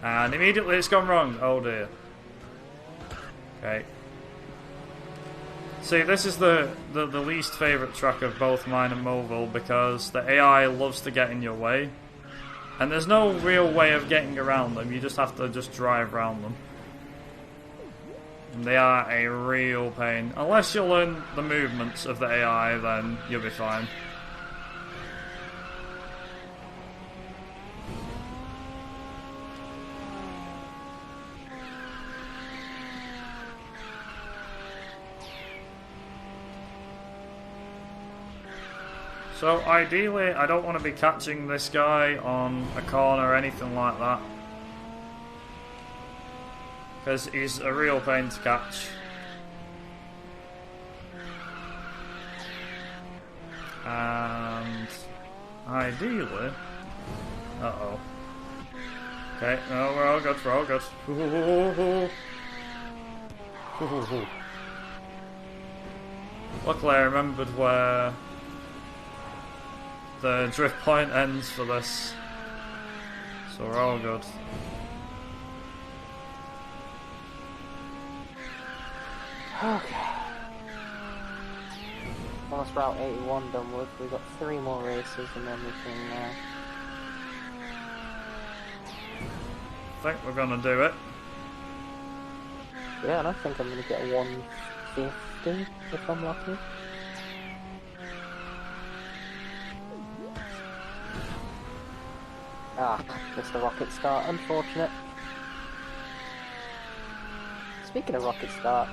and immediately it's gone wrong. Oh dear. Okay. See, this is the least favourite track of both mine and Mobile because the AI loves to get in your way, and there's no real way of getting around them. You just have to just drive around them. And they are a real pain. Unless you learn the movements of the AI, then you'll be fine. So ideally, I don't want to be catching this guy on a corner or anything like that. Because he's a real pain to catch. And ideally... Uh-oh. Okay, no, we're all good, we're all good. Luckily I remembered where the drift point ends for this. So we're all good. Okay. That's Route 81 done with. We've got 3 more races and then we can... I think we're gonna do it. Yeah, and I think I'm gonna get 150 if I'm lucky. Ah, missed the rocket start. Unfortunate. Speaking of rocket start,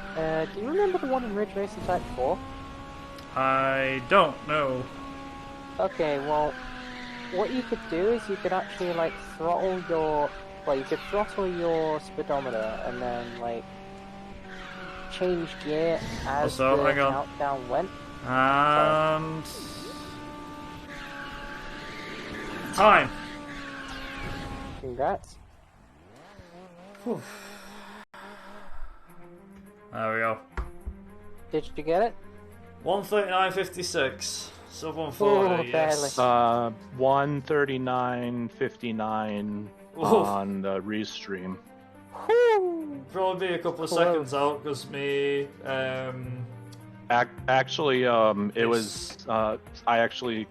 do you remember the one in Ridge Racing Type 4? I don't know. Okay, well, what you could do is you could actually, like, throttle your... Well, you could throttle your speedometer and then, like, change gear as the countdown went. And... time! Congrats. Whew. There we go. Did you get it? 139.56. Sub 140, yes. 139.59 on the restream. Probably be a couple of seconds out because me. Actually, it was. I actually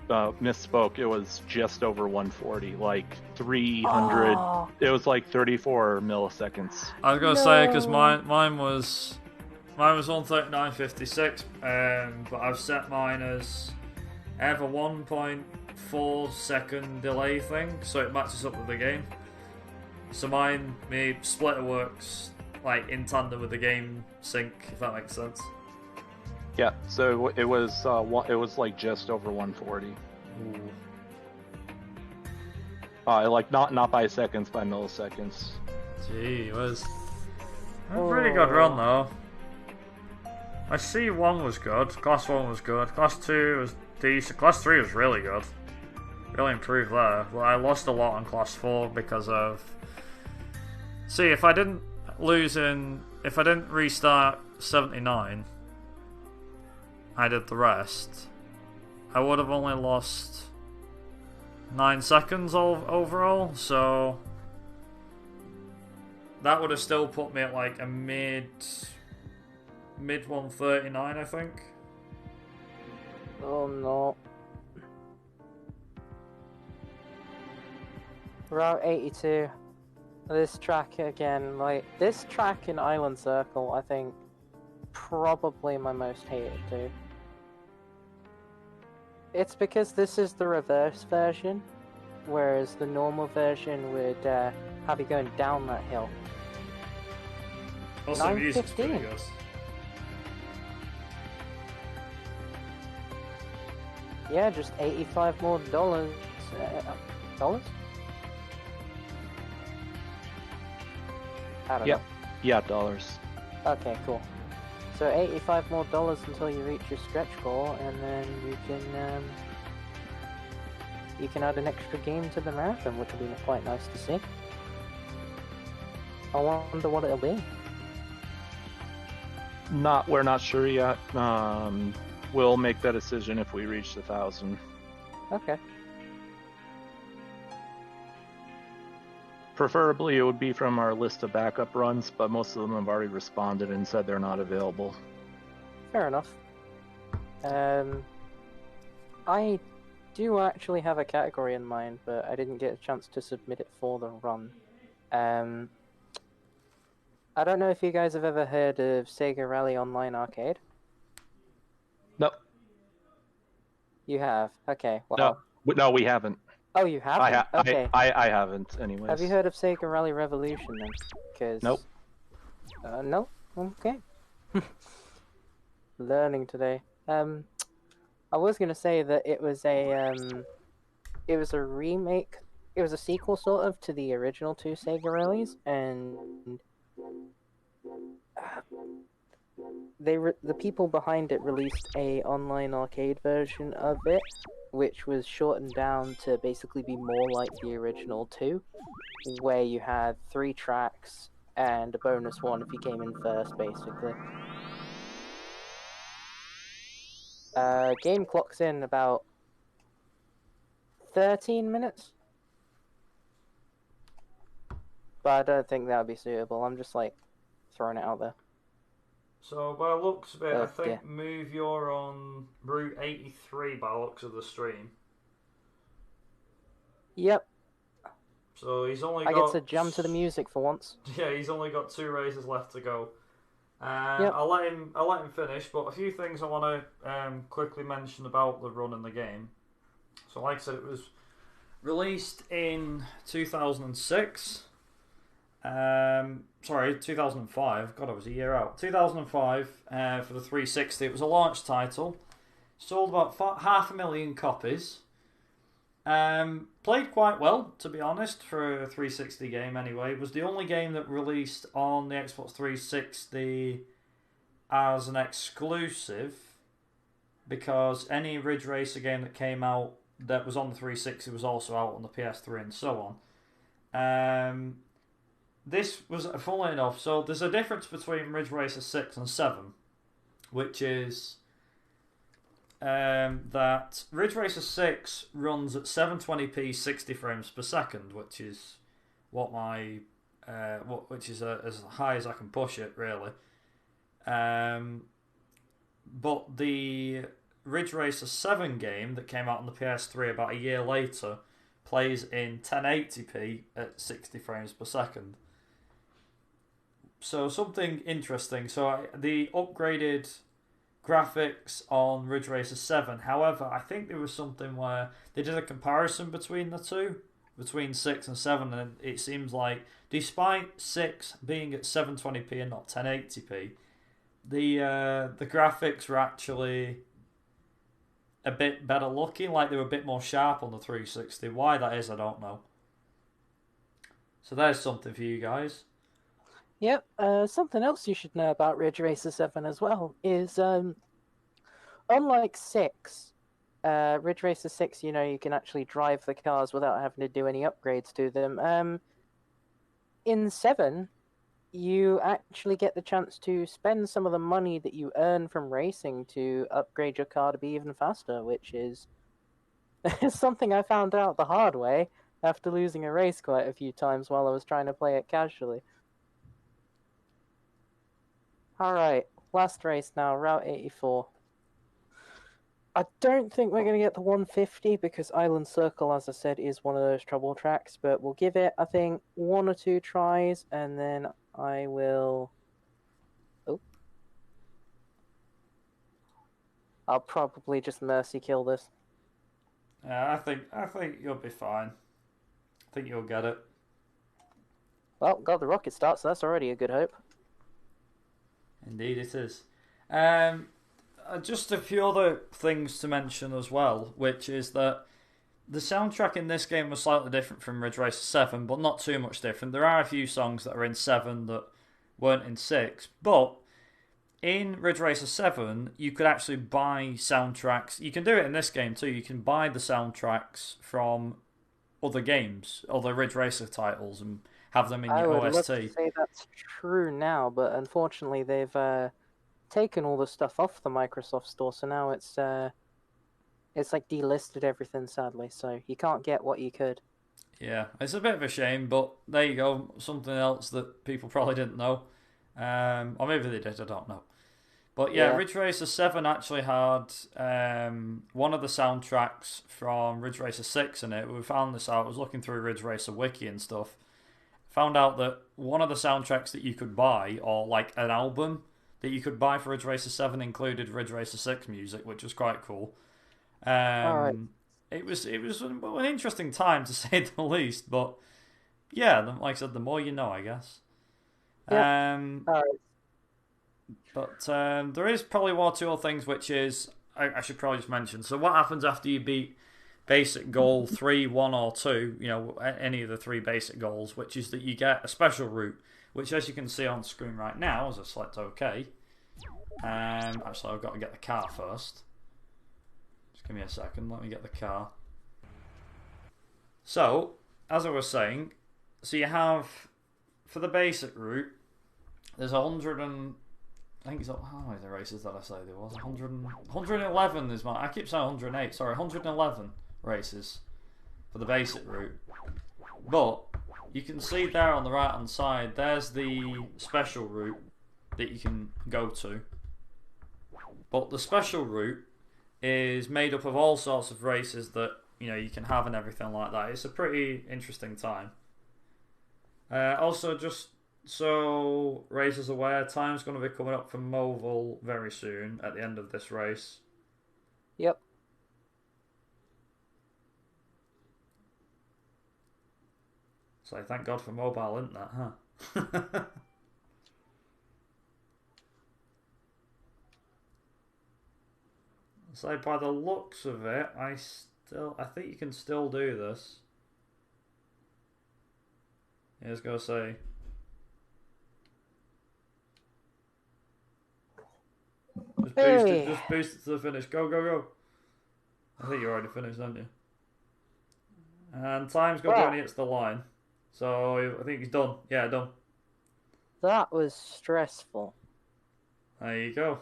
misspoke. It was just over 140, like 300. Oh. It was like 34 milliseconds. I was gonna say because mine was 139.56, but I've set mine as I have a 1.4 second delay thing, so it matches up with the game. So my splitter works like in tandem with the game sync, if that makes sense. Yeah, so it was like just over 140. Ooh. Like not by seconds, by milliseconds. Gee, it was a pretty good run though. I see 1 was good, Class 1 was good, Class 2 was decent, Class 3 was really good. Really improved there. Well, I lost a lot on Class 4 because of... See, if I didn't restart 79, I did the rest, I would have only lost 9 seconds overall, so that would have still put me at like a mid 139, I think. Oh no. Route 82. This track again, like, this track in Island Circle, I think, probably my most hated too. It's because this is the reverse version, whereas the normal version would have you going down that hill. Also, music's pretty good. Yeah, just $85 more dollars. Dollars? I don't know. Yeah, dollars. Okay, cool. So $85 more dollars until you reach your stretch goal, and then you can add an extra game to the marathon, which will be quite nice to see. I wonder what it'll be. We're not sure yet. We'll make that decision if we reach the 1,000. Okay. Preferably it would be from our list of backup runs, but most of them have already responded and said they're not available. Fair enough. I do actually have a category in mind, but I didn't get a chance to submit it for the run. I don't know if you guys have ever heard of Sega Rally Online Arcade. Nope. You have? Okay. Well, No, we haven't. Oh, you haven't? Okay. I haven't, anyways. Have you heard of Sega Rally Revolution then? 'Cause... Nope. No? Okay. Learning today. I was gonna say that it was a remake. It was a sequel, sort of, to the original two Sega rallies, and the people behind it released a online arcade version of it, which was shortened down to basically be more like the original two, where you had 3 tracks and a bonus one if you came in first, basically. Game clocks in about 13 minutes. But I don't think that would be suitable. I'm just, like, throwing it out there. So, by the looks of it, I think yeah. Move, you're on Route 83 by the looks of the stream. Yep. So he's only I got... get to jump to the music for once. Yeah, he's only got 2 races left to go. Yep. I'll let him finish, but a few things I want to quickly mention about the run in the game. So, like I said, it was released in 2006. Sorry, 2005. God, I was a year out. 2005 for the 360. It was a launch title. Sold about 500,000 copies. Played quite well, to be honest, for a 360 game anyway. It was the only game that released on the Xbox 360 as an exclusive, because any Ridge Racer game that came out that was on the 360 was also out on the PS3 and so on. This was, funnily enough, so there's a difference between Ridge Racer 6 and 7, which is that Ridge Racer 6 runs at 720p 60 frames per second, which is what my which is as high as I can push it, really. But the Ridge Racer 7 game that came out on the PS3 about a year later plays in 1080p at 60 frames per second. So something interesting. So the upgraded graphics on Ridge Racer 7. However, I think there was something where they did a comparison between the two, between 6 and 7, and it seems like despite 6 being at 720p and not 1080p, the graphics were actually a bit better looking, like they were a bit more sharp on the 360. Why that is, I don't know. So there's something for you guys. Yep, something else you should know about Ridge Racer 7 as well is, unlike 6, Ridge Racer 6, you can actually drive the cars without having to do any upgrades to them. In 7, you actually get the chance to spend some of the money that you earn from racing to upgrade your car to be even faster, which is something I found out the hard way after losing a race quite a few times while I was trying to play it casually. Alright, last race now, Route 84. I don't think we're going to get the 150 because Island Circle, as I said, is one of those trouble tracks, but we'll give it, I think, 1 or 2 tries, and then I will... Oh. I'll probably just mercy kill this. Yeah, I think you'll be fine. I think you'll get it. Well, got the rocket start, so that's already a good hope. Indeed it is. Just a few other things to mention as well, which is that the soundtrack in this game was slightly different from Ridge Racer 7, but not too much different. There are a few songs that are in 7 that weren't in 6, but in Ridge Racer 7, you could actually buy soundtracks. You can do it in this game too. You can buy the soundtracks from other games, other Ridge Racer titles, and have them in your OST. I would love to say that's true now, but unfortunately they've taken all the stuff off the Microsoft Store, so now it's like delisted everything, sadly, so you can't get what you could. Yeah, it's a bit of a shame, but there you go, something else that people probably didn't know. Or maybe they did, I don't know. But yeah, Ridge Racer 7 actually had one of the soundtracks from Ridge Racer 6 in it. We found this out. I was looking through Ridge Racer Wiki and stuff. Found out that one of the soundtracks that you could buy, or like an album that you could buy for Ridge Racer 7, included Ridge Racer 6 music, which was quite cool. Right. It was an interesting time, to say the least, but yeah, like I said, the more you know, I guess. Yeah. But there is probably one or two other things, which is I should probably just mention. So what happens after you beat basic goal 3, 1, or 2? You know, any of the 3 basic goals, which is that you get a special route, which, as you can see on screen right now, as I select OK. Actually, I've got to get the car first. Just give me a second. Let me get the car. So, as I was saying, so you have, for the basic route, there's 100 and... I think it's... How many races did I say there was? 111 is my... I keep saying 108. Sorry, 111 races for the basic route. But you can see there on the right hand side, there's the special route that you can go to. But the special route is made up of all sorts of races that, you know, you can have and everything like that. It's a pretty interesting time. Also, just so racers aware, time's going to be coming up for Mobile very soon at the end of this race. Yep. So thank God for mobile, isn't that, huh? So by the looks of it, I think you can still do this. Yeah, I was gonna say. Just boost it to the finish. Go, go, go. I think you already finished, haven't you? And time's got when he hits the line. So I think he's done. Yeah, done. That was stressful. There you go.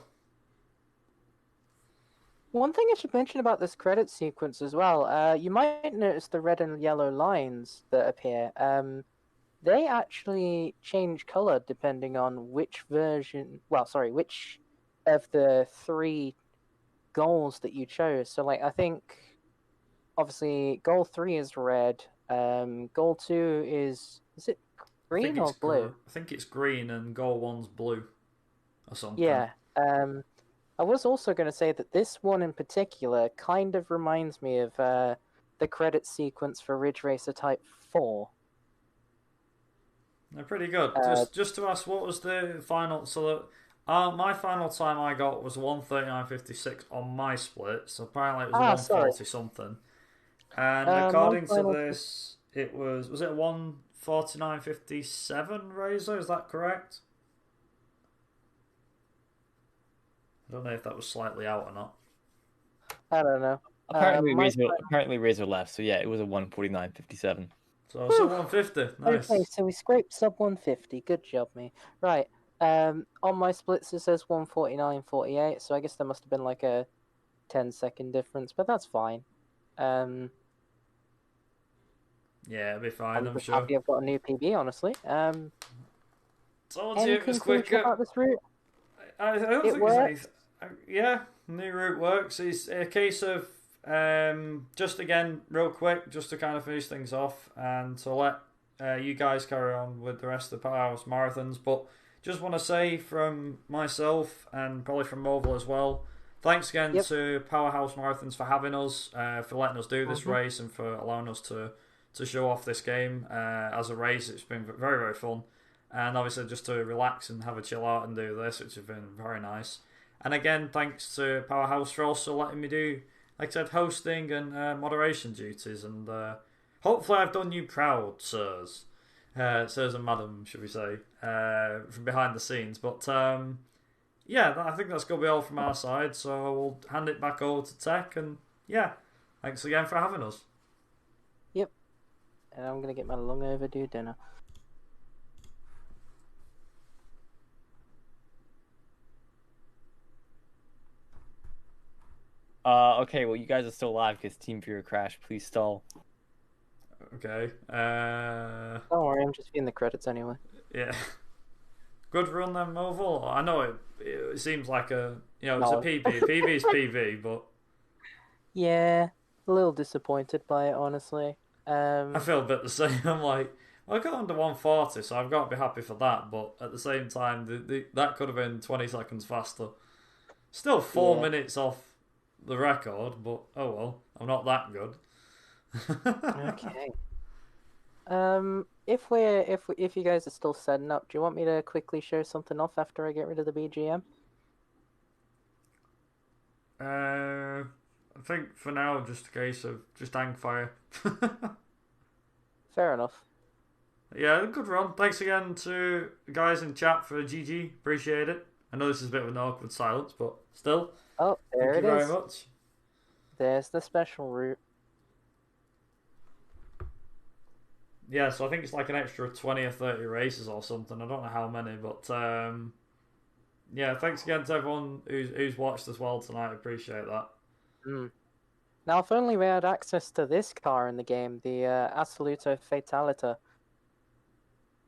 One thing I should mention about this credit sequence as well, you might notice the red and yellow lines that appear. They actually change color depending on which version... Well, sorry, which of the 3 goals that you chose. So, like, I think, obviously, goal 3 is red. Goal 2 is it green or blue? I think it's green and goal 1's blue or something. Yeah. I was also going to say that this one in particular kind of reminds me of the credit sequence for Ridge Racer Type 4. They're pretty good. Just to ask, what was the final... So my final time I got was 1:39.56 on my split, so apparently it was 1:40 something. And according to this, it was it 1:49.57, Razor? Is that correct? I don't know if that was slightly out or not. I don't know. Apparently Razor left, so yeah, it was a 1:49.57. So 150. Nice. Okay, so we scraped sub 150. Good job, me. Right. On my splits it says 1:49.48, so I guess there must have been like a 10-second difference, but that's fine. Yeah, it'll be fine, I'm sure. Happy I've got a new PB, honestly. Told you it was quicker. About this route? I don't think works. Yeah, new route works. It's a case of just again, real quick, just to kind of finish things off and to let you guys carry on with the rest of the Powerhouse Marathons. But just want to say from myself and probably from Mobile as well, thanks again to Powerhouse Marathons for having us, for letting us do this race and for allowing us to show off this game as a race. It's been very, very fun. And obviously just to relax and have a chill out and do this, which has been very nice. And again, thanks to Powerhouse for also letting me do, like I said, hosting and moderation duties. And hopefully I've done you proud, sirs. Sirs and madam, should we say, from behind the scenes. But yeah, I think that's going to be all from our side. So we'll hand it back over to Tech. And yeah, thanks again for having us. Yep. And I'm going to get my long overdue dinner. Okay, well, you guys are still alive because Team Fury crashed. Please stall. Okay. Don't worry, I'm just viewing the credits anyway. Yeah. Good run then, Mobile. I know it seems like a, it's a PB. PB is PB, but... Yeah, a little disappointed by it, honestly. I feel a bit the same. I'm like, well, I got under 140, so I've got to be happy for that, but at the same time, that could have been 20 seconds faster. Still 4 minutes off the record, but oh well, I'm not that good. Okay. If you guys are still setting up, do you want me to quickly show something off after I get rid of the BGM? I think for now, just a case of just hang fire. Fair enough. Yeah, good run. Thanks again to the guys in chat for GG. Appreciate it. I know this is a bit of an awkward silence, but still, Oh, there thank it you is. very much. There's the special route. Yeah, so I think it's like an extra 20 or 30 races or something. I don't know how many, but yeah, thanks again to everyone who's watched as well tonight. I appreciate that. Mm. Now, if only we had access to this car in the game, the Assoluto Fatalita.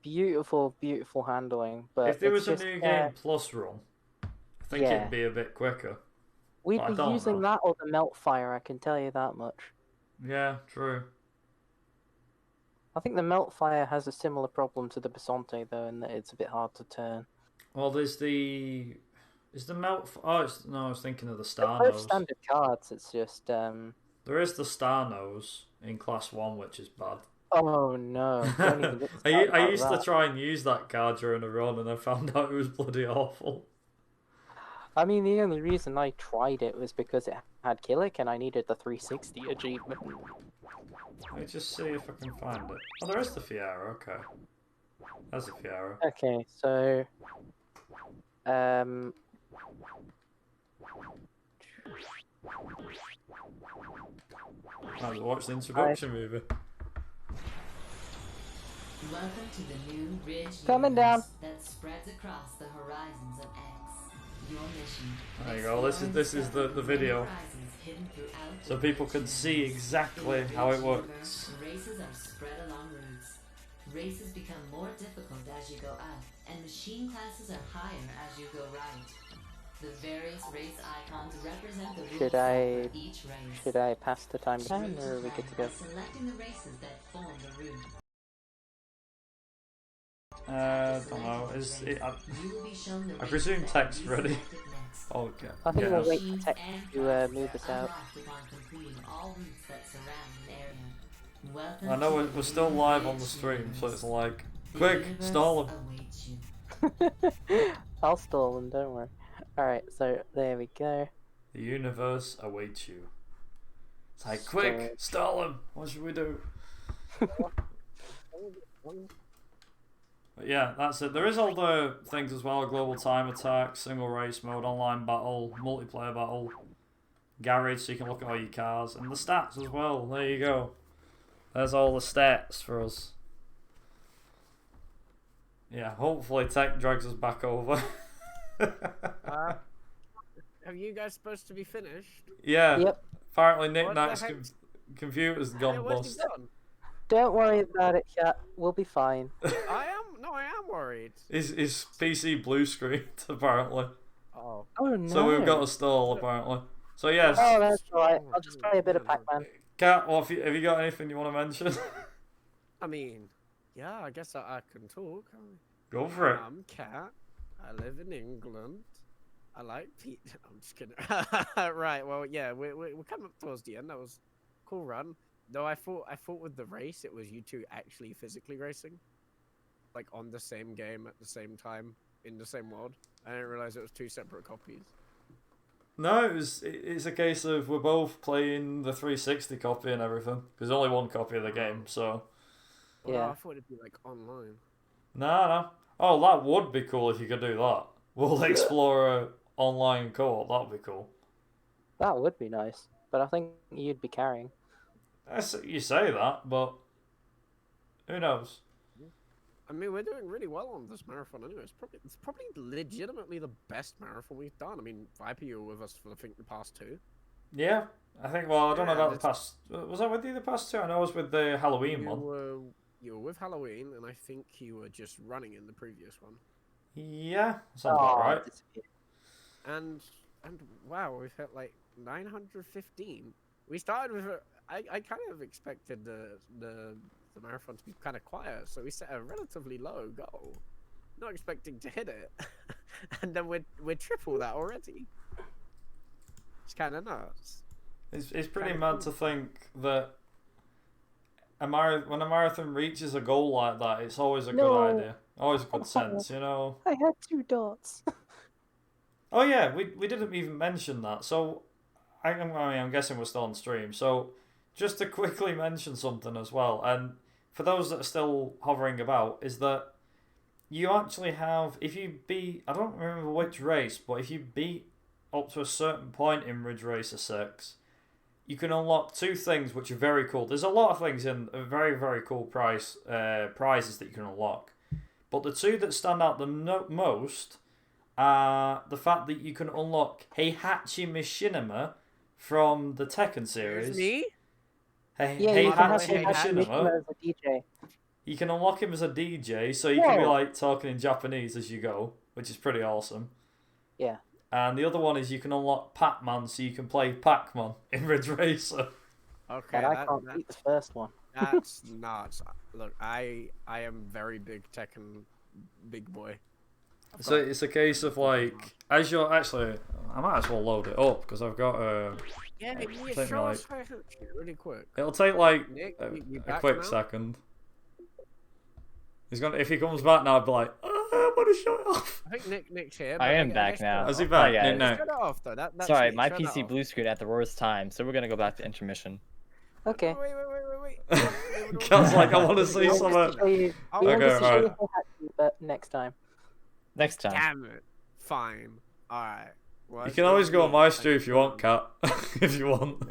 Beautiful, beautiful handling, but If there it's was a just, new game plus run, I think yeah. it'd be a bit quicker. We'd But I be don't using know. that or the Meltfire, I can tell you that much. Yeah, true. I think the Meltfire has a similar problem to the Basante, though, in that it's a bit hard to turn. Well, there's the... Is the melt... Oh, no, I was thinking of the They're Star both Nose. standard cards, it's just, There is the Star Nose in Class 1, which is bad. Oh no, don't even get started I about used that. to try and use that card during a run, and I found out it was bloody awful. I mean, the only reason I tried it was because it had Killick and I needed the 360 achievement. Let me just see if I can find it. Oh, there is the Fiera, okay. There's the Fiera. Okay, so... Might as well watch the introduction movie. Welcome to the new Ridge Coming universe down. that spreads across the horizons of X. Your mission. There you go, this is the video. So people can see exactly how it works. Races are spread along routes. Races become more difficult as you go up, and machine classes are higher as you go right. The various race icons represent the rules for each race. Should I pass the time down, or are we good to go? Selecting the races that form the route. I don't know. I presume tech's ready. Okay. I think Yeah. we'll wait for Tech to move us out. I know we're still live on the stream, so it's like, quick, stall them. I'll stall them, don't worry. Alright, so there we go. The universe awaits you. It's like, quick, stall them. What should we do? But yeah, that's it. There is other things as well: global time attack, single race mode, online battle, multiplayer battle, garage, so you can look at all your cars, and the stats as well. There you go. There's all the stats for us. Yeah, hopefully Tech drags us back over. Have you guys supposed to be finished? Yeah. Yep. Apparently Nick What Knight's the heck? computer's Yeah, gone what's he bust. done? Don't worry about it, chat. We'll be fine. I am worried. His PC blue screened apparently. Oh. Oh no. So we've got a stall apparently. So yes. Oh, that's alright. I'll just play a bit of Pac-Man. Kat, well, have you got anything you want to mention? I mean, yeah, I guess I can talk. Go for it. I'm Cat. I live in England. I like Pete. I'm just kidding. Right. Well, yeah, we're coming up towards the end. That was a cool run. Though I thought with the race it was you two actually physically racing, like on the same game at the same time in the same world. I didn't realize it was two separate copies. No, it's a case of we're both playing the 360 copy and everything. There's only one copy of the game, so. Well, Yeah. I thought it'd be like online. No. Oh, that would be cool if you could do that. World Xplorer online co-op, that'd be cool. That would be nice, but I think you'd be carrying. You say that, but who knows? I mean, we're doing really well on this marathon anyway. It's probably legitimately the best marathon we've done. I mean, Viper, you were with us for, I think, the past two. Yeah, I think, well, I don't know Yeah, about the past. Was I with you the past two? I know I was with the Halloween one. You were with Halloween, and I think you were just running in the previous one. Yeah, sounds about right. And wow, we've hit like 915. We started with I kind of expected the marathon to be kind of quiet, so we set a relatively low goal, not expecting to hit it, and then we're triple that already. It's kind of nuts. It's pretty mad to think that when a marathon reaches a goal like that, it's always a good idea, always a good sense, you know. I had 2 dots. Oh yeah, we didn't even mention that. So I'm guessing we're still on stream. So, just to quickly mention something as well, and for those that are still hovering about, is that you actually have, if you beat, I don't remember which race, but if you beat up to a certain point in Ridge Racer 6, you can unlock two things which are very cool. There's a lot of things in very, very cool prizes that you can unlock. But the two that stand out the most are the fact that you can unlock Heihachi Mishima from the Tekken series. Me? Heihachi Mishima. As a DJ. You can unlock him as a DJ, so you can be like talking in Japanese as you go, which is pretty awesome. Yeah. And the other one is you can unlock Pac-Man, so you can play Pac-Man in Ridge Racer. Okay, And I can't beat the first one. That's nuts. Look, I am very big Tekken big boy. So it's a case of like, as you're actually, I might as well load it up because I've got Yeah, take show me, us really quick. it'll take like Nick, you a back quick now? second. He's gonna, if he comes back now, I'll be like, I want to shut it off. I think Nick's here. I am back now. Is he back? Hi, No, guys. no. Shut it off though. That's Sorry, it. my Shut it PC off. blue screen at the worst time, so we're gonna go back to intermission. Okay. Wait. Cal's like, I want to see We some. want to show you, Okay, we want to show alright. you Heihachi, but next time. Next time. Damn it. Fine. Alright. Well, You can always go on my stream if you want, Cat. If you want.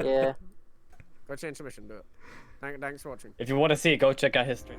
Yeah. Go to intermission, do it. Thanks for watching. If you want to see it, go check out history.